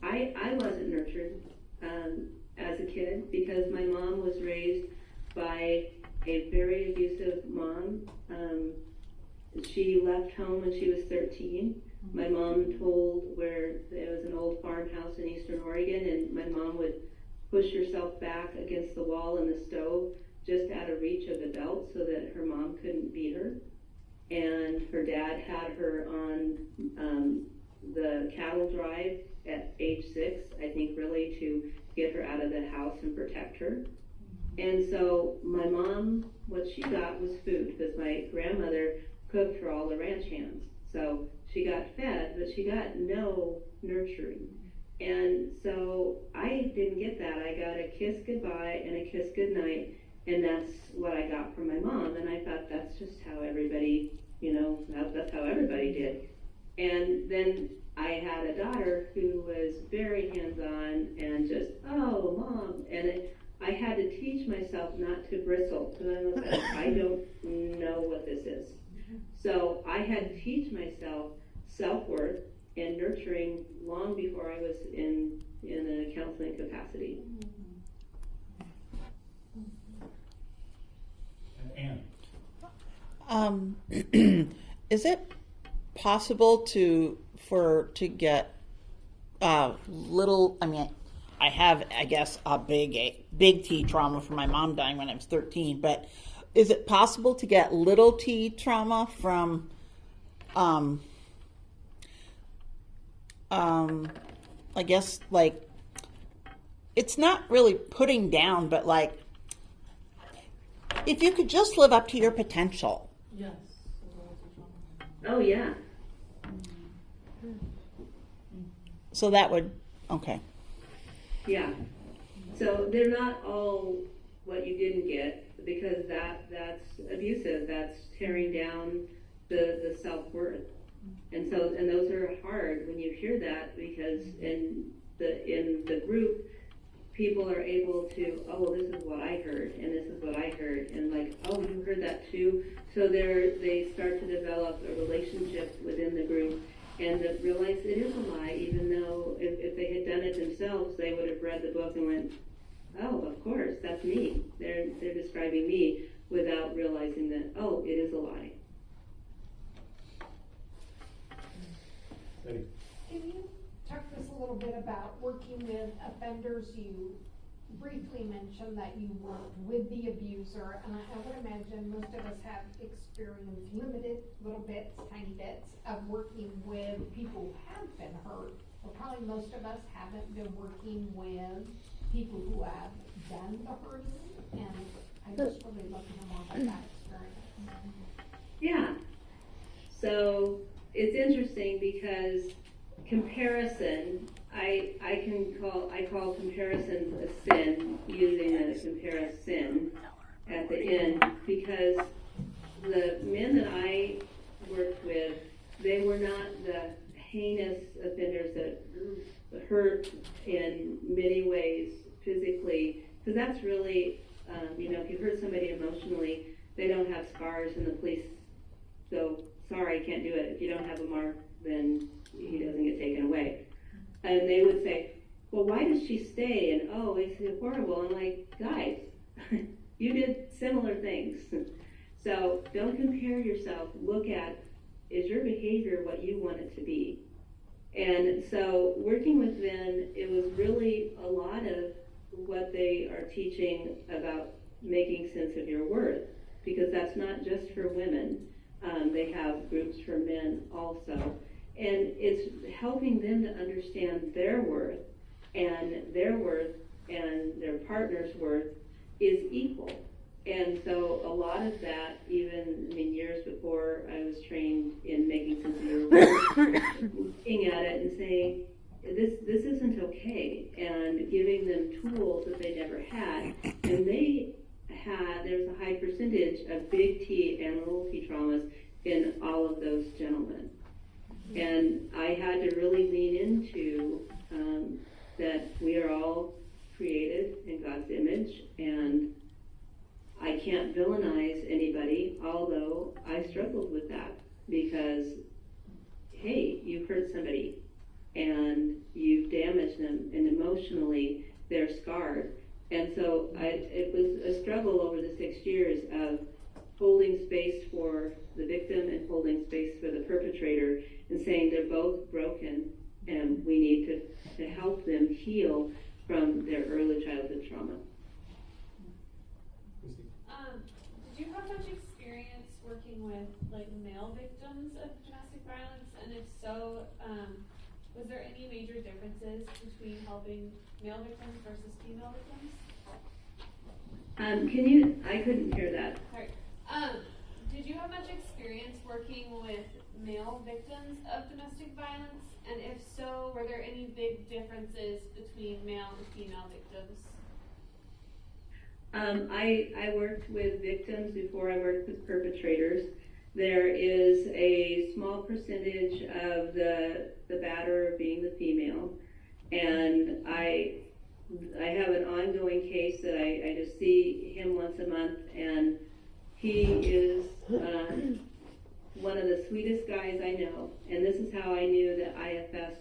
I wasn't nurtured as a kid because my mom was raised by a very abusive mom. She left home when she was 13. My mom told where there was an old farmhouse in Eastern Oregon, and my mom would push herself back against the wall in the stove just out of reach of the belt so that her mom couldn't beat her. And her dad had her on the cattle drive at age 6, I think, really to get her out of the house and protect her. And so my mom, what she got was food because my grandmother cooked for all the ranch hands. So she got fed, but she got no nurturing. And so I didn't get that. I got a kiss goodbye and a kiss goodnight, and that's what I got from my mom. And I thought that's just how everybody, that's how everybody did. And then I had a daughter who was very hands-on and just, oh, Mom. And I had to teach myself not to bristle because I don't know what this is. So I had to teach myself self-worth and nurturing long before I was in a counseling capacity. And Is it possible to get little? I mean, I have, I guess, a big T trauma from my mom dying when I was 13. But is it possible to get little T trauma from, I guess, like, it's not really putting down, but like, if you could just live up to your potential. Yes. Oh, yeah. So that would, okay. Yeah. So they're not all what you didn't get because that's abusive. That's tearing down the self-worth. And those are hard when you hear that because in the group, people are able to, oh, this is what I heard, and this is what I heard, and like, oh, you heard that too? So they start to develop a relationship within the group and realize it is a lie, even though if they had done it themselves, they would have read the book and went, oh, of course, that's me. They're describing me without realizing that, oh, it is a lie. Betty. Can you talk to us a little bit about working with offenders? You briefly mentioned that you worked with the abuser, and I would imagine most of us have experienced limited little bits, tiny bits, of working with people who have been hurt. But probably most of us haven't been working with people who have done the hurting, and I just really love to know more about that experience. Yeah. So it's interesting because comparison, I call comparisons a sin, using a comparison at the end, because the men that I worked with, they were not the heinous offenders that hurt in many ways physically, because that's really, if you hurt somebody emotionally, they don't have scars and the police go, sorry, I can't do it. If you don't have a mark, then he doesn't get taken away. And they would say, well, why does she stay? And oh, it's horrible. I'm like, guys, you did similar things. So don't compare yourself. Look at, is your behavior what you want it to be? And so working with them, it was really a lot of what they are teaching about making sense of your worth, because that's not just for women. They have groups for men also. And it's helping them to understand their worth and their partner's worth is equal. And so a lot of that, even, years before I was trained in making sense of your worth, looking at it and saying, this isn't okay, and giving them tools that they never had. And there's a high percentage of big T and little T traumas in all of those gentlemen. And I had to really lean into that we are all created in God's image, and I can't villainize anybody, although I struggled with that because, hey, you've hurt somebody and you've damaged them, and emotionally they're scarred. And so it was a struggle over the 6 years of holding space for the victim and holding space for the perpetrator and saying they're both broken and we need to help them heal from their early childhood trauma. Christy? Did you have much experience working with like male victims of domestic violence? And if so, was there any major differences between helping male victims versus female victims? I couldn't hear that. Sorry. Did you have much experience working with male victims of domestic violence? And if so, were there any big differences between male and female victims? I worked with victims before I worked with perpetrators. There is a small percentage of the batterer being the female, and I have an ongoing case that I just see him once a month, and he is one of the sweetest guys I know, and this is how I knew that IFS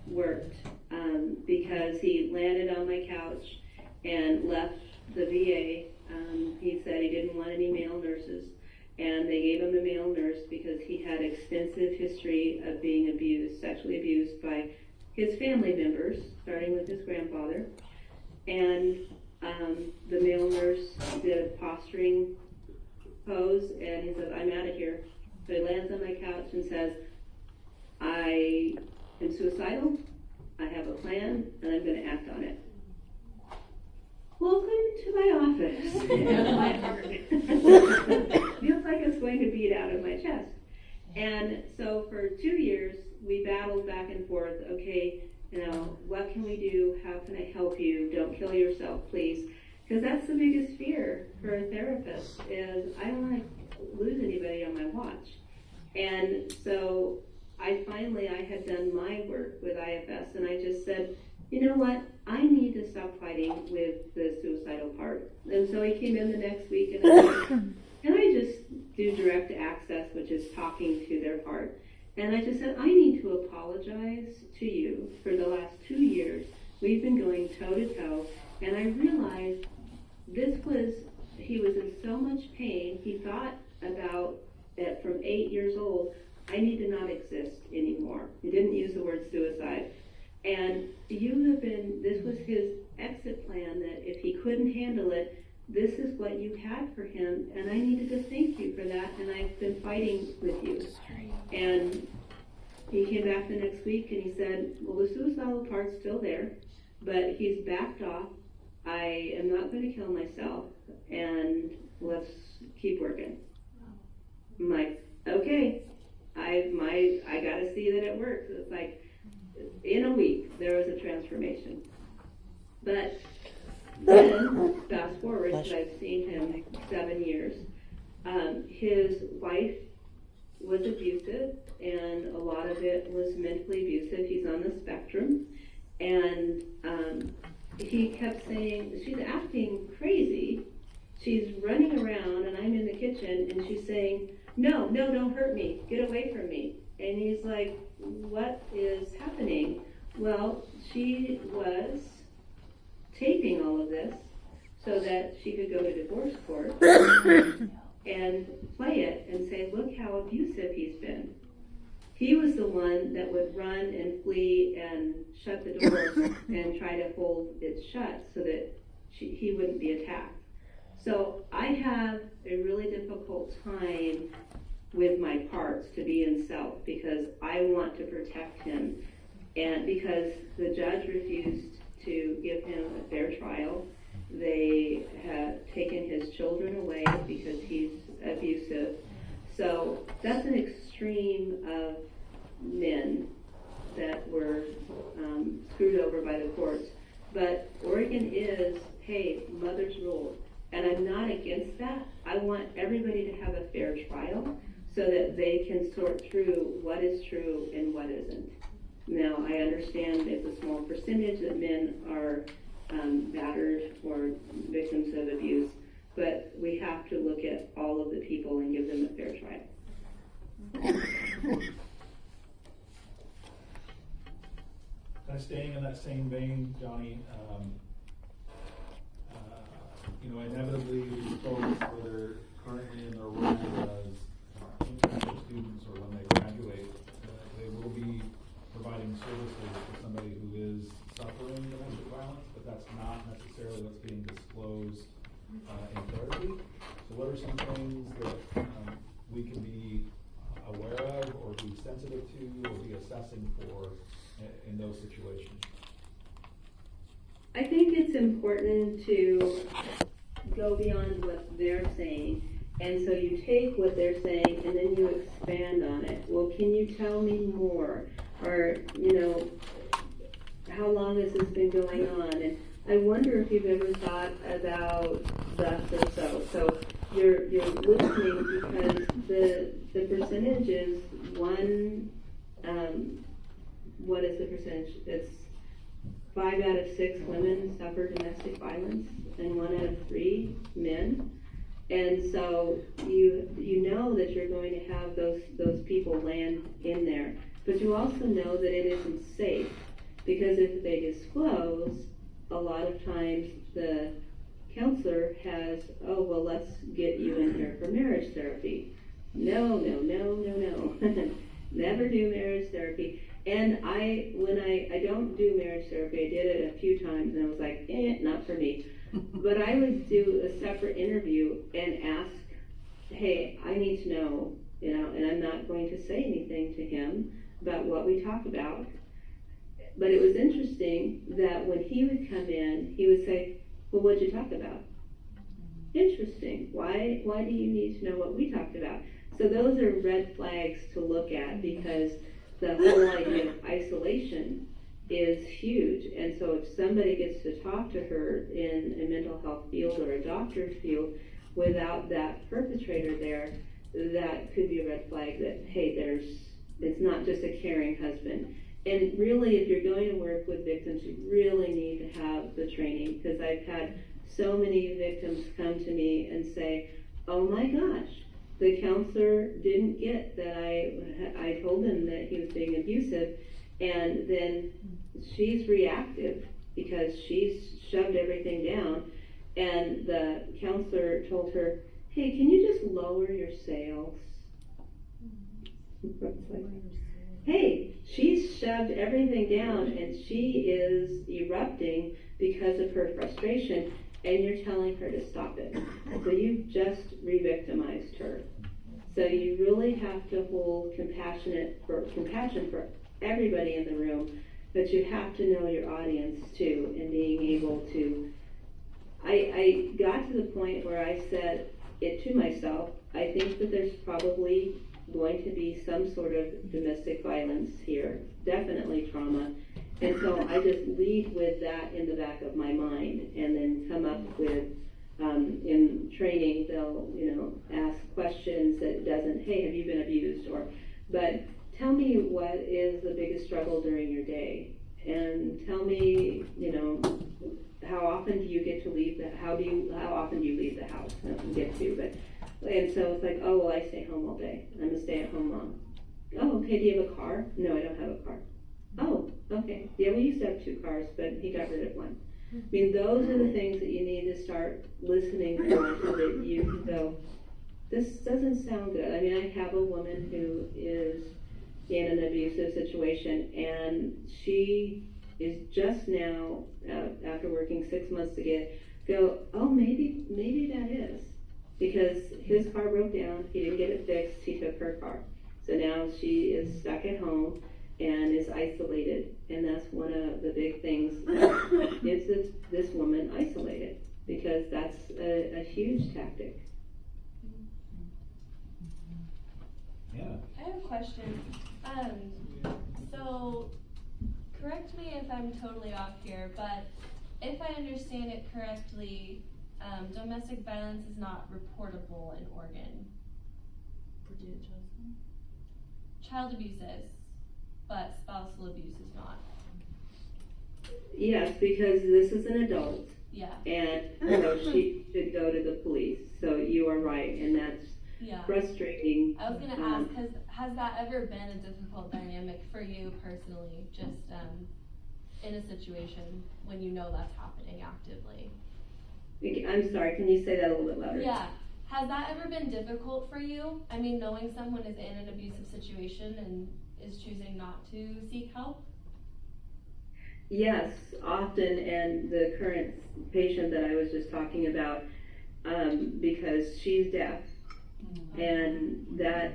worked, because he landed on my couch and left the VA. He said he didn't want any male nurses, and they gave him a male nurse because he had extensive history of being abused, sexually abused by his family members, starting with his grandfather. And the male nurse did a posturing pose, and he said, "I'm out of here." So he lands on my couch and says, "I am suicidal, I have a plan, and I'm going to act on it." Welcome to my office. My apartment. Feels like it's going to beat out of my chest. And so for 2 years, we battled back and forth. Okay, what can we do? How can I help you? Don't kill yourself, please. Because that's the biggest fear for a therapist is I don't want to lose anybody on my watch. And so I had done my work with IFS, and I just said, you know what? I need to stop fighting with the suicidal part. And so he came in the next week, and I said, can I just do direct access, which is talking to their part? And I just said, I need to apologize to you for the last 2 years. We've been going toe to toe, and I realized he was in so much pain. He thought about it from 8 years old. I need to not exist anymore. He didn't use the word suicide. And this was his exit plan, that if he couldn't handle it, this is what you had for him, and I needed to thank you for that, and I've been fighting with you. And he came back the next week and he said, well, the suicidal part's still there, but he's backed off. I am not going to kill myself, and let's keep working. I'm like, okay, I got to see that it works. It's like, in a week, there was a transformation. But then, fast forward, because I've seen him 7 years, his wife was abusive, and a lot of it was mentally abusive. He's on the spectrum, and he kept saying, she's acting crazy. She's running around, and I'm in the kitchen, and she's saying, no, don't hurt me. Get away from me. And he's like, what is happening? Well, she was taping all of this so that she could go to divorce court and play it and say, look how abusive he's been. He was the one that would run and flee and shut the door and try to hold it shut so that he wouldn't be attacked. So I have a really difficult time with my parts to be in self because I want to protect him, and because the judge refused to give him a fair trial. They have taken his children away because he's abusive. So that's an extreme of men that were screwed over by the courts. But Oregon is, hey, mother's rule. And I'm not against that. I want everybody to have a fair trial so that they can sort through what is true and what isn't. Now, I understand it's a small percentage that men are battered or victims of abuse, but we have to look at all of the people and give them a fair trial. Kind of staying in that same vein, Johnny, inevitably these folks, whether currently in their role as internship students or when they graduate, they will be providing services to somebody who is suffering domestic violence, but that's not necessarily what's being disclosed in therapy. So what are some things that we can be aware of or be sensitive to or be assessing for in those situations? I think it's important to go beyond what they're saying, and so you take what they're saying and then you expand on it. Well, can you tell me more? Or, how long has this been going on? And I wonder if you've ever thought about thus or so. So you're listening because the percentage is one, what is the percentage? It's 5 out of 6 women suffer domestic violence and 1 out of 3 men. And so you know that you're going to have those people land in there. But you also know that it isn't safe, because if they disclose, a lot of times the counselor has, oh, well, let's get you in here for marriage therapy. No. Never do marriage therapy. And when I don't do marriage therapy, I did it a few times and I was like, not for me. But I would do a separate interview and ask, hey, I need to know, and I'm not going to say anything to him about what we talk about. But it was interesting that when he would come in, he would say, well, what'd you talk about? Interesting. Why do you need to know what we talked about? So those are red flags to look at, because the whole idea of isolation is huge. And so if somebody gets to talk to her in a mental health field or a doctor's field without that perpetrator there, that could be a red flag that, hey, it's not just a caring husband. And really, if you're going to work with victims, you really need to have the training, because I've had so many victims come to me and say, oh my gosh, the counselor didn't get that I told him that he was being abusive, and then she's reactive because she's shoved everything down, and the counselor told her, hey, can you just lower your sails? Hey, she's shoved everything down and she is erupting because of her frustration, and you're telling her to stop it. So you've just re-victimized her. So you really have to hold compassion for everybody in the room, but you have to know your audience too, and being able to. I got to the point where I said it to myself, I think that there's probably going to be some sort of domestic violence here, definitely trauma. And so I just lead with that in the back of my mind, and then come up with, in training, they'll, ask questions that doesn't, hey, have you been abused? But tell me what is the biggest struggle during your day, and tell me, how often do you get to leave how often do you leave the house? I don't get to, and so it's like, oh, well, I stay home all day. I'm a stay-at-home mom. Oh, okay, do you have a car? No, I don't have a car. Oh, okay. Yeah, we used to have 2 cars, but he got rid of one. I mean, those are the things that you need to start listening for, so that you can go, this doesn't sound good. I mean, I have a woman who is in an abusive situation, and she is just now, after working 6 months to go, oh, maybe that is. Because his car broke down, he didn't get it fixed, he took her car. So now she is stuck at home and is isolated, and that's one of the big things that gets this woman isolated, because that's a huge tactic. Yeah. I have a question. So, correct me if I'm totally off here, but if I understand it correctly, domestic violence is not reportable in Oregon. Child abuse is, but spousal abuse is not. Yes, because this is an adult, Yeah, and she should go to the police. So you are right, and that's yeah. frustrating. I was gonna ask, has that ever been a difficult dynamic for you personally, just in a situation when you know that's happening actively? I'm sorry, can you say that a little bit louder? Yeah. Has that ever been difficult for you? I mean, knowing someone is in an abusive situation and is choosing not to seek help? Yes, often, and the current patient that I was just talking about, because she's deaf, and that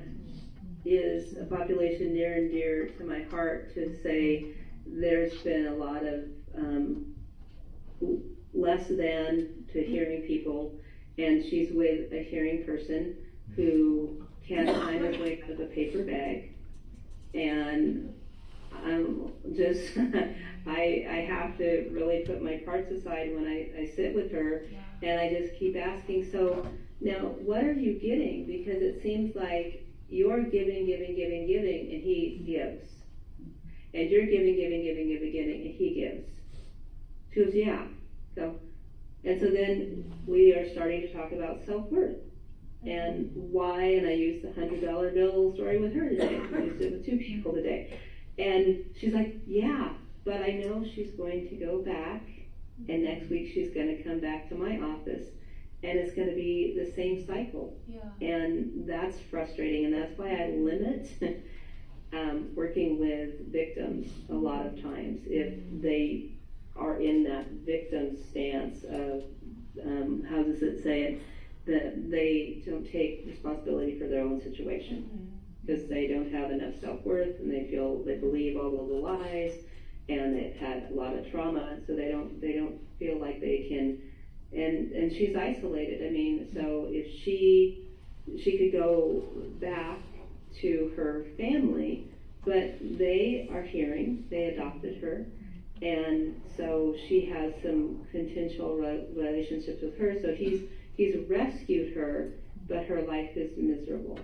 is a population near and dear to my heart, to say there's been a lot of less than to hearing people, and she's with a hearing person who can't find her way out of a paper bag, and I'm just, I have to really put my parts aside when I sit with her, and I just keep asking, so now what are you getting? Because it seems like you're giving, and he gives. And you're giving, and he gives. She goes, yeah. And so then we are starting to talk about self-worth. And why, and I used the $100 bill story with her today. I used it with 2 people today. And she's like, yeah, but I know she's going to go back, and next week she's going to come back to my office, and it's going to be the same cycle. Yeah. And that's frustrating, and that's why I limit working with victims a lot of times. If they are in that victim stance of, how does it say it, that they don't take responsibility for their own situation. Because they don't have enough self-worth, and they believe all of the lies, and they've had a lot of trauma, so they don't feel like they can, and she's isolated. I mean, so if she could go back to her family, but they are hearing, they adopted her, and so she has some potential relationships with her, so he's rescued her, but her life is miserable.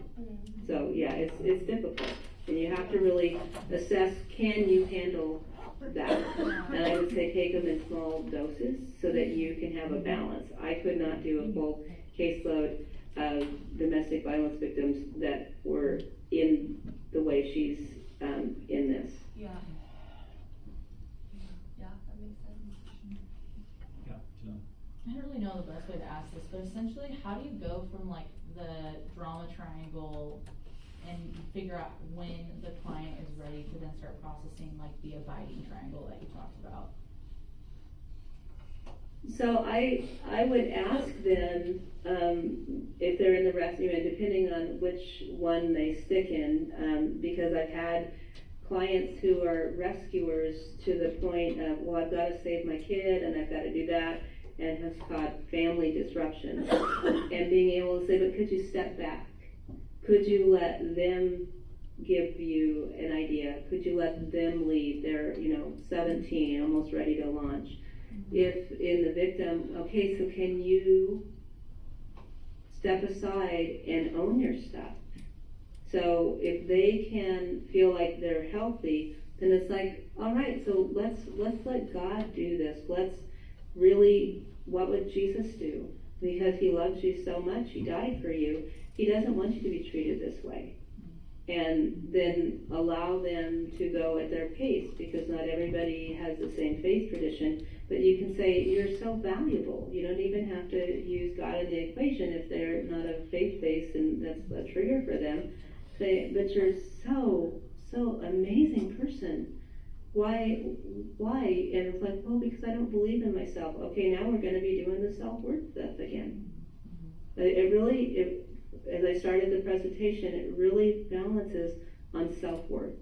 So yeah, it's difficult, and you have to really assess, can you handle that? And I would say take them in small doses so that you can have a balance. I could not do a full caseload of domestic violence victims that were in the way she's in this. Yeah. Yeah, that makes sense. Yeah, Janelle. I don't really know the best way to ask this, but essentially, how do you go from like the drama triangle and figure out when the client is ready to then start processing like the abiding triangle that you talked about? So I would ask them if they're in the rescue, and depending on which one they stick in, because I've had clients who are rescuers to the point of, well, I've got to save my kid and I've got to do that, and has caused family disruption. And being able to say, but could you step back? Could you let them give you an idea? Could you let them lead? They're 17, almost ready to launch. If in the victim, okay, so can you step aside and own your stuff? So if they can feel like they're healthy, then it's like, all right, so let's let God do this. Let's really, what would Jesus do? Because he loves you so much, he died for you. He doesn't want you to be treated this way. And then allow them to go at their pace, because not everybody has the same faith tradition. But you can say, you're so valuable. You don't even have to use God in the equation if they're not a faith-based, and that's a trigger for them. Say, but you're so amazing person. Why? And it's like, well, because I don't believe in myself. Okay, now we're going to be doing the self-worth stuff again. It really, as I started the presentation, it really balances on self-worth.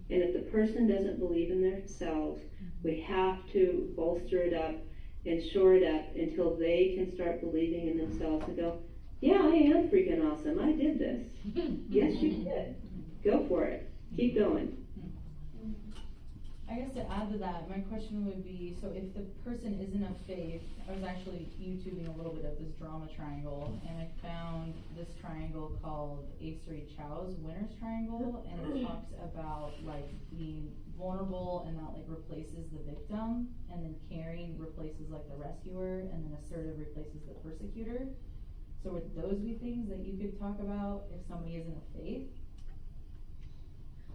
And if the person doesn't believe in themselves, we have to bolster it up and shore it up until they can start believing in themselves and go, yeah, I am freaking awesome. I did this. Yes, you did. Go for it. Keep going. I guess to add to that, my question would be, so if the person isn't of faith, I was actually YouTubing a little bit of this drama triangle, and I found this triangle called Ace Ray Chow's Winner's Triangle, and it talks about like being vulnerable and that like replaces the victim, and then caring replaces like the rescuer, and then assertive replaces the persecutor. So would those be things that you could talk about if somebody is in a faith?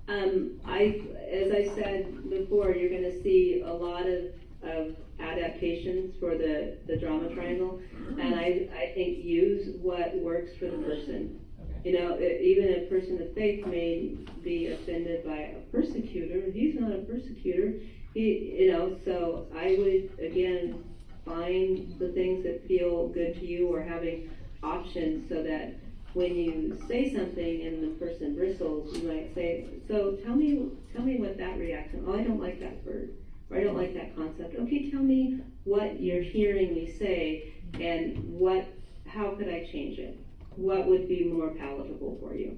As I said before, you're gonna see a lot of adaptations for the drama triangle, and I think use what works for the person. Okay. You know, even a person of faith may be offended by a persecutor. He's not a persecutor. So I would, again, find the things that feel good to you, or having options so that when you say something and the person bristles, you might say, so tell me what that reaction, oh, I don't like that word, or I don't like that concept. Okay, tell me what you're hearing me say, and how could I change it? What would be more palatable for you?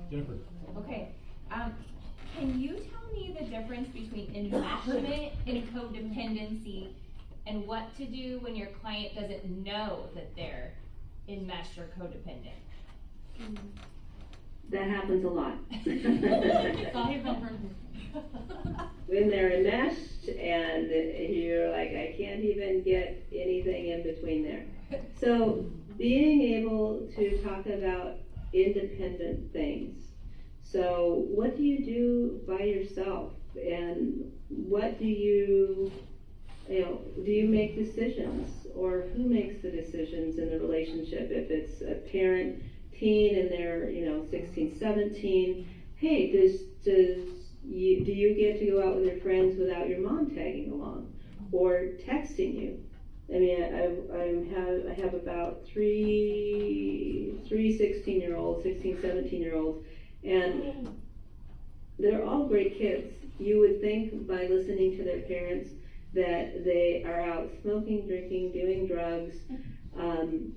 Jennifer. Okay, can you tell me the difference between enmeshment and codependency, and what to do when your client doesn't know that they're enmeshed or codependent? That happens a lot. Saw you come from. When they're enmeshed and you're like, I can't even get anything in between there. So being able to talk about independent things. So what do you do by yourself? And what do you make decisions? Or who makes the decisions in the relationship? If it's a parent, teen, and they're 16, 17, hey, do you get to go out with your friends without your mom tagging along or texting you? I mean, I have about three 16-year-olds, 16, 17-year-olds, and they're all great kids. You would think by listening to their parents that they are out smoking, drinking, doing drugs, and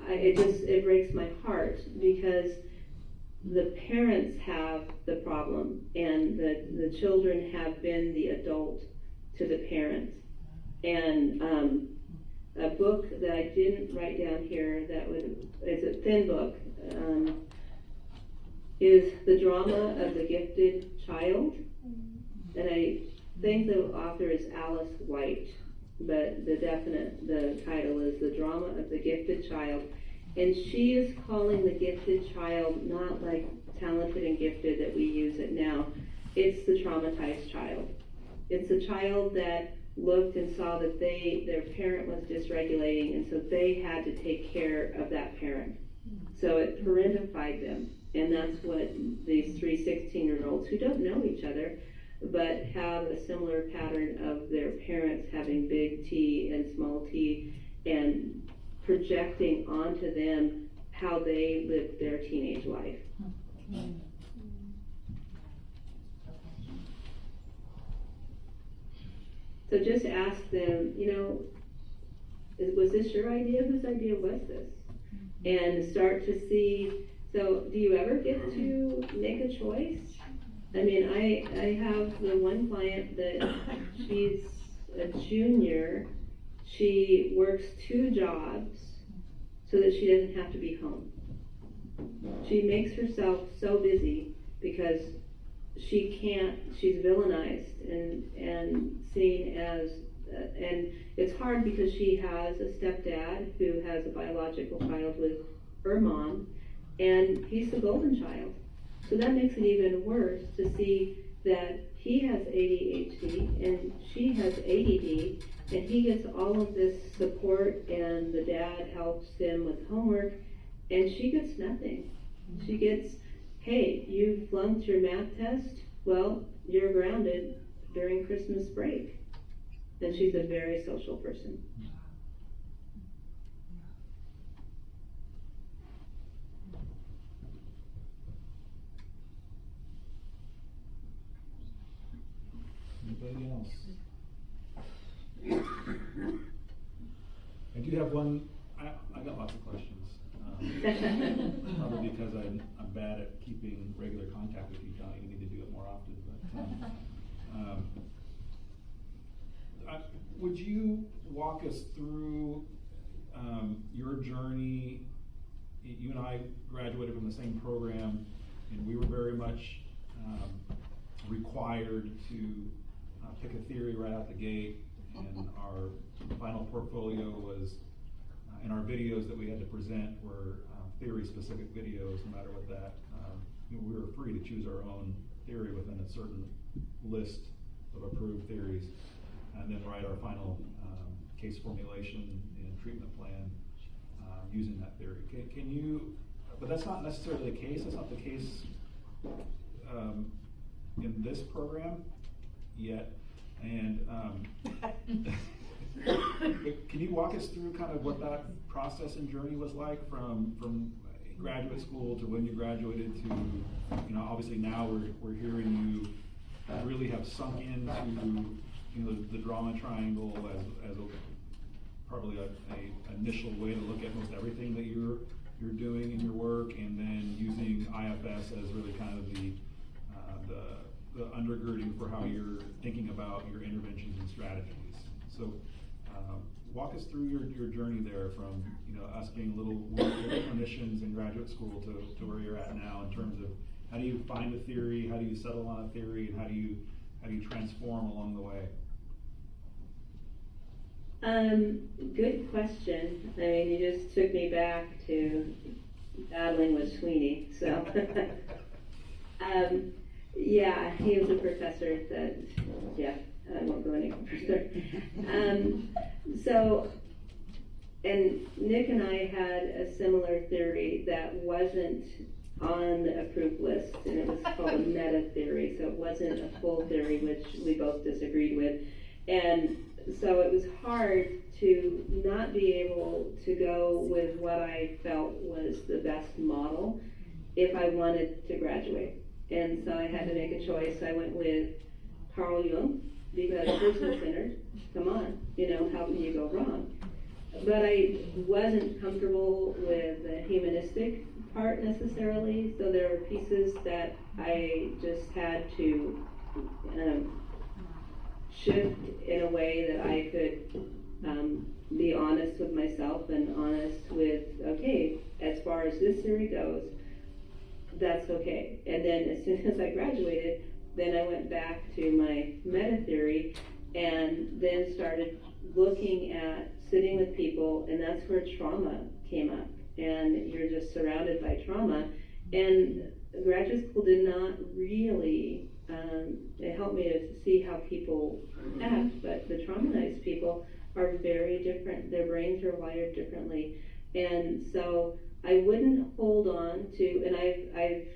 it breaks my heart, because the parents have the problem, and the children have been the adult to the parents. And a book that I didn't write down here is a thin book, is The Drama of the Gifted Child. And I think the author is Alice White, but the title is The Drama of the Gifted Child. And she is calling the gifted child not like talented and gifted that we use it now. It's the traumatized child. It's a child that looked and saw that their parent was dysregulating, and so they had to take care of that parent. So it parentified them. And that's what these three 16-year-olds who don't know each other, but have a similar pattern of their parents having big T and small t, and projecting onto them how they lived their teenage life. So just ask them, was this your idea? Whose idea was this? And start to see, so do you ever get to make a choice? I mean, I have the one client that she's a junior. She works 2 jobs so that she doesn't have to be home. She makes herself so busy because she's villainized and seen as, and it's hard because she has a stepdad who has a biological child with her mom, and he's the golden child. So that makes it even worse to see that he has ADHD and she has ADD, and he gets all of this support, and the dad helps them with homework, and she gets nothing. She gets, hey, you flunked your math test, well, you're grounded during Christmas break. And she's a very social person. Anybody else? I do have one. I got lots of questions. Probably because I'm bad at keeping regular contact with you, Johnny. We need to do it more often. But would you walk us through your journey? You and I graduated from the same program. and we were very much required to pick a theory right out the gate, and our final portfolio was, and our videos that we had to present were theory-specific videos, no matter what that, we were free to choose our own theory within a certain list of approved theories, and then write our final case formulation and treatment plan using that theory. Can you, but that's not necessarily the case, that's not the case in this program yet, and can you walk us through kind of what that process and journey was like from graduate school to when you graduated to, you know, obviously now we're hearing you really have sunk into, you know, the drama triangle as probably a initial way to look at most everything that you're doing in your work, and then using IFS as really kind of the undergirding for how you're thinking about your interventions and strategies. So walk us through your journey there from, you know, us being little clinicians in graduate school to where you're at now, in terms of how do you find a theory, how do you settle on a theory, and how do you transform along the way? Good question. I mean, you just took me back to battling with Sweeney, so. Yeah, he was a professor that, yeah, I won't go any further. So, and Nick and I had a similar theory that wasn't on the approved list, and it was called a meta theory, so it wasn't a full theory, which we both disagreed with. And so it was hard to not be able to go with what I felt was the best model if I wanted to graduate. And so I had to make a choice. I went with Carl Jung, because person-centered, come on, you know, how can you go wrong? But I wasn't comfortable with the humanistic part necessarily, so there were pieces that I just had to shift in a way that I could be honest with myself and honest with, okay, as far as this theory goes, that's okay. And then as soon as I graduated, then I went back to my meta theory and then started looking at sitting with people, and that's where trauma came up. And you're just surrounded by trauma. And graduate school did not really, it helped me to see how people act, but the traumatized people are very different. Their brains are wired differently. And so I wouldn't hold on to, and I've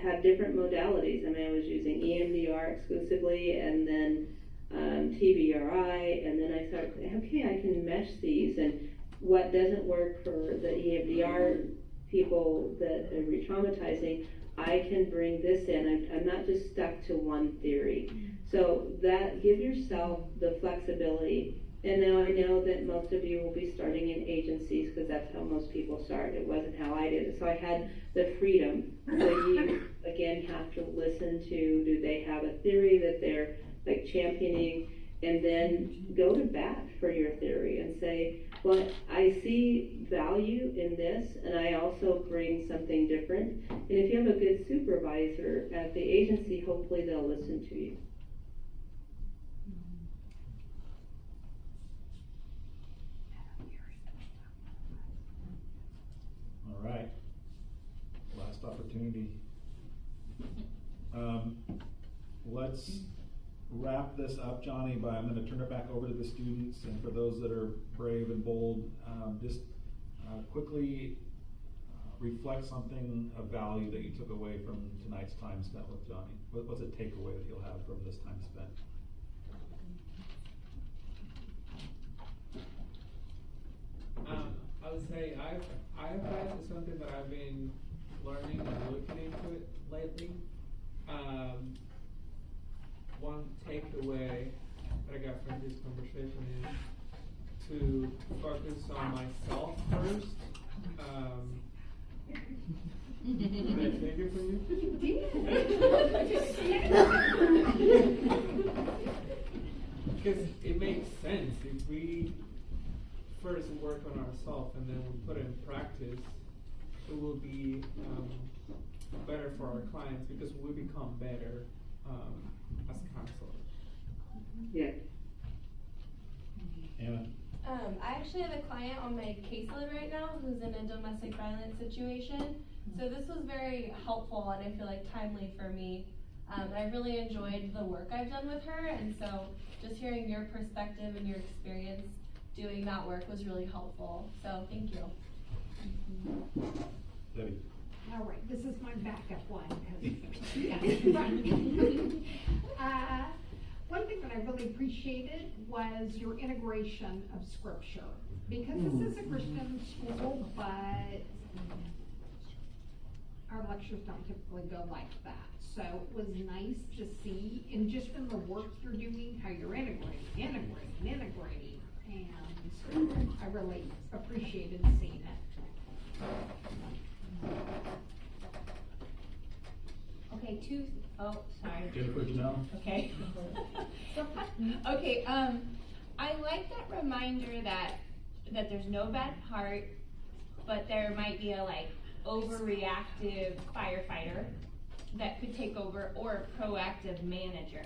had different modalities. I mean, I was using EMDR exclusively, and then TBRI, and then I started, okay, I can mesh these, and what doesn't work for the EMDR people that are re-traumatizing, I can bring this in. I'm not just stuck to one theory. So that, give yourself the flexibility. And now I know that most of you will be starting in agencies, because that's how most people start. It wasn't how I did it. So I had the freedom. So you, again, have to listen to, do they have a theory that they're like championing, and then go to bat for your theory and say, well, I see value in this, and I also bring something different. And if you have a good supervisor at the agency, hopefully they'll listen to you. All right, last opportunity. Let's wrap this up, Johnny, by I'm going to turn it back over to the students, and for those that are brave and bold, just quickly reflect something of value that you took away from tonight's time spent with Johnny. What's a takeaway that you'll have from this time spent? I would say IFS is something that I've been learning and looking into it lately. One takeaway that I got from this conversation is to focus on myself first. Did I take it from you? Because it makes sense. If we first work on ourselves and then we put it in practice, it will be better for our clients because we become better as counselors. Yeah. Anna? I actually have a client on my caseload right now who's in a domestic violence situation. So this was very helpful and I feel like timely for me. I really enjoyed the work I've done with her, and so just hearing your perspective and your experience doing that work was really helpful. So thank you. Debbie? All right, this is my backup one, 'cause one thing that I really appreciated was your integration of scripture. Because this is a Christian school, but our lectures don't typically go like that. So it was nice to see, and just in the work you're doing, how you're integrating. And I really appreciated seeing it. Okay, sorry. Jennifer, Janelle? Okay. Okay, I like that reminder that there's no bad part, but there might be a like overreactive firefighter that could take over, or a proactive manager.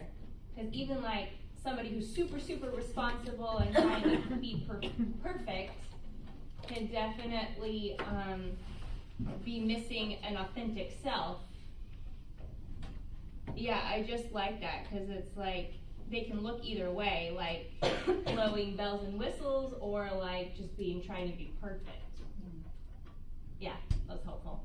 Cause even like somebody who's super responsible and trying to be perfect can definitely be missing an authentic self. Yeah, I just like that, cause it's like they can look either way, like blowing bells and whistles, or like just trying to be perfect. Yeah, that was helpful.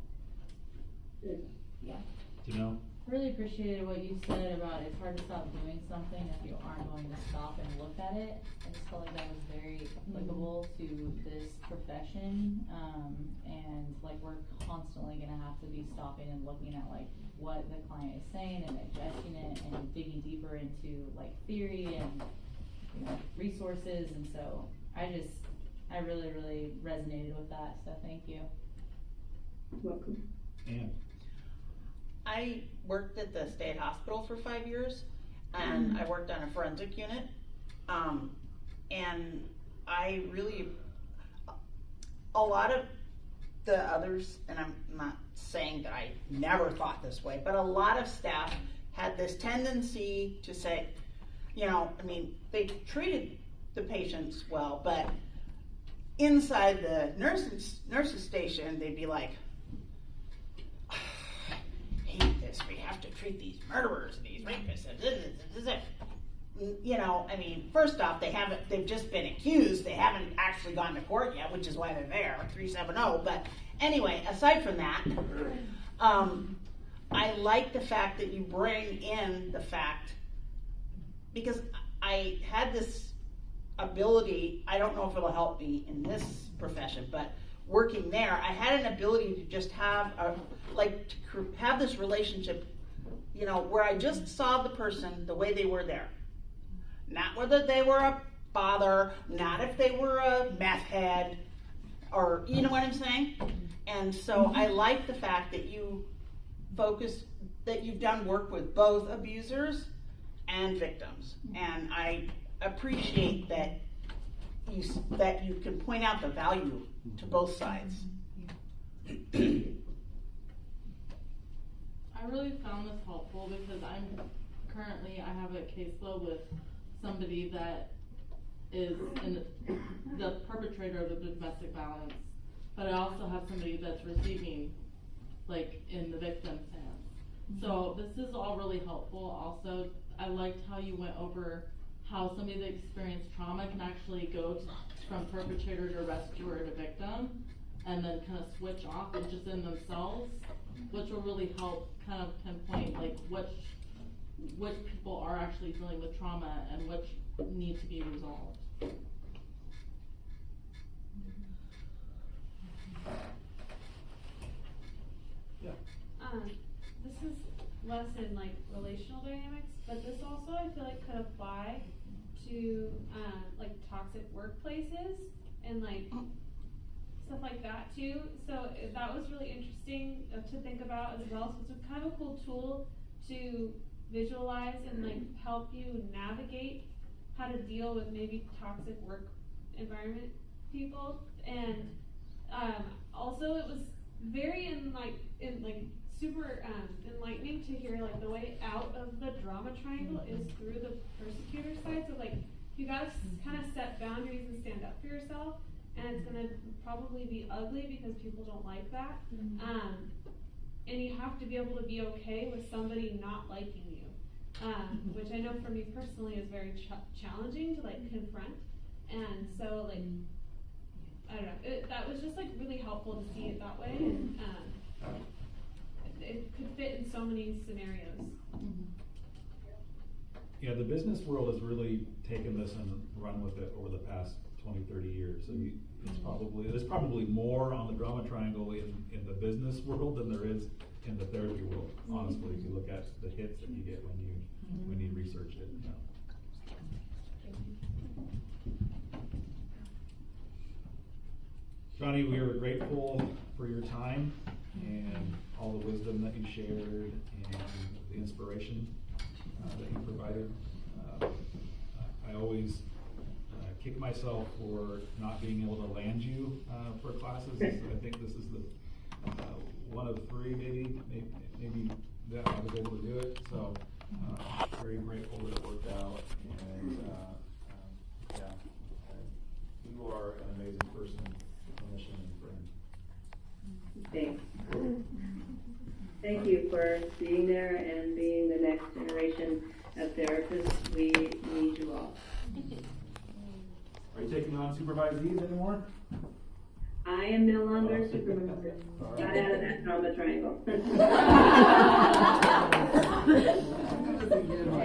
Yeah. Janelle? Really appreciated what you said about it's hard to stop doing something if you aren't going to stop and look at it. I just felt like that was very applicable to this profession, and like we're constantly gonna have to be stopping and looking at like what the client is saying and digesting it and digging deeper into like theory and resources, and so I really resonated with that, so thank you. Welcome. Ann? I worked at the state hospital for 5 years, and I worked on a forensic unit, and I really, a lot of the others, and I'm not saying that I never thought this way, but a lot of staff had this tendency to say, they treated the patients well, but inside the nurses station, they'd be like, we have to treat these murderers and these rapists and first off, they've just been accused, they haven't actually gone to court yet, which is why they're there, 370, but anyway, aside from that, I like the fact that you bring in the fact, because I had this ability, I don't know if it'll help me in this profession, but working there, I had an ability to just have have this relationship, where I just saw the person the way they were there. Not whether they were a father, not if they were a meth head, or, you know what I'm saying? And so I like the fact that you that you've done work with both abusers and victims. And I appreciate that you can point out the value to both sides. I really found this helpful because I have a caseload with somebody that is the perpetrator of the domestic violence, but I also have somebody that's receiving, like, in the victim's hands. So this is all really helpful. Also, I liked how you went over how somebody that experienced trauma can actually go from perpetrator to rescuer to victim, and then kind of switch off and just in themselves, which will really help kind of pinpoint like which people are actually dealing with trauma and which need to be resolved. Yeah. This is less in like relational dynamics, but this also I feel like could apply to like toxic workplaces and like stuff like that too. So that was really interesting to think about as well. So it's kind of a cool tool to visualize and like help you navigate how to deal with maybe toxic work environment people. And also it was very in super enlightening to hear like the way out of the drama triangle is through the persecutor side. So like you gotta kind of set boundaries and stand up for yourself, and it's gonna probably be ugly because people don't like that. And you have to be able to be okay with somebody not liking you, which I know for me personally is very challenging to like confront. And so like, I don't know, that was just like really helpful to see it that way. And it could fit in so many scenarios. Yeah, the business world has really taken this and run with it over the past 20, 30 years. So there's probably more on the drama triangle in the business world than there is in the therapy world, honestly, if you look at the hits that you get when you research it. Yeah. Johnny, we are grateful for your time and all the wisdom that you shared and the inspiration that you provided. I always kick myself for not being able to land you for classes. I think this is the one of three, maybe that I was able to do it. So very grateful that it worked out. And yeah, you are an amazing person, clinician, and friend. Thanks. Thank you for being there and being the next generation of therapists. We need you all. Are you taking on supervised leads anymore? I am no longer supervisor. Got out of that trauma triangle.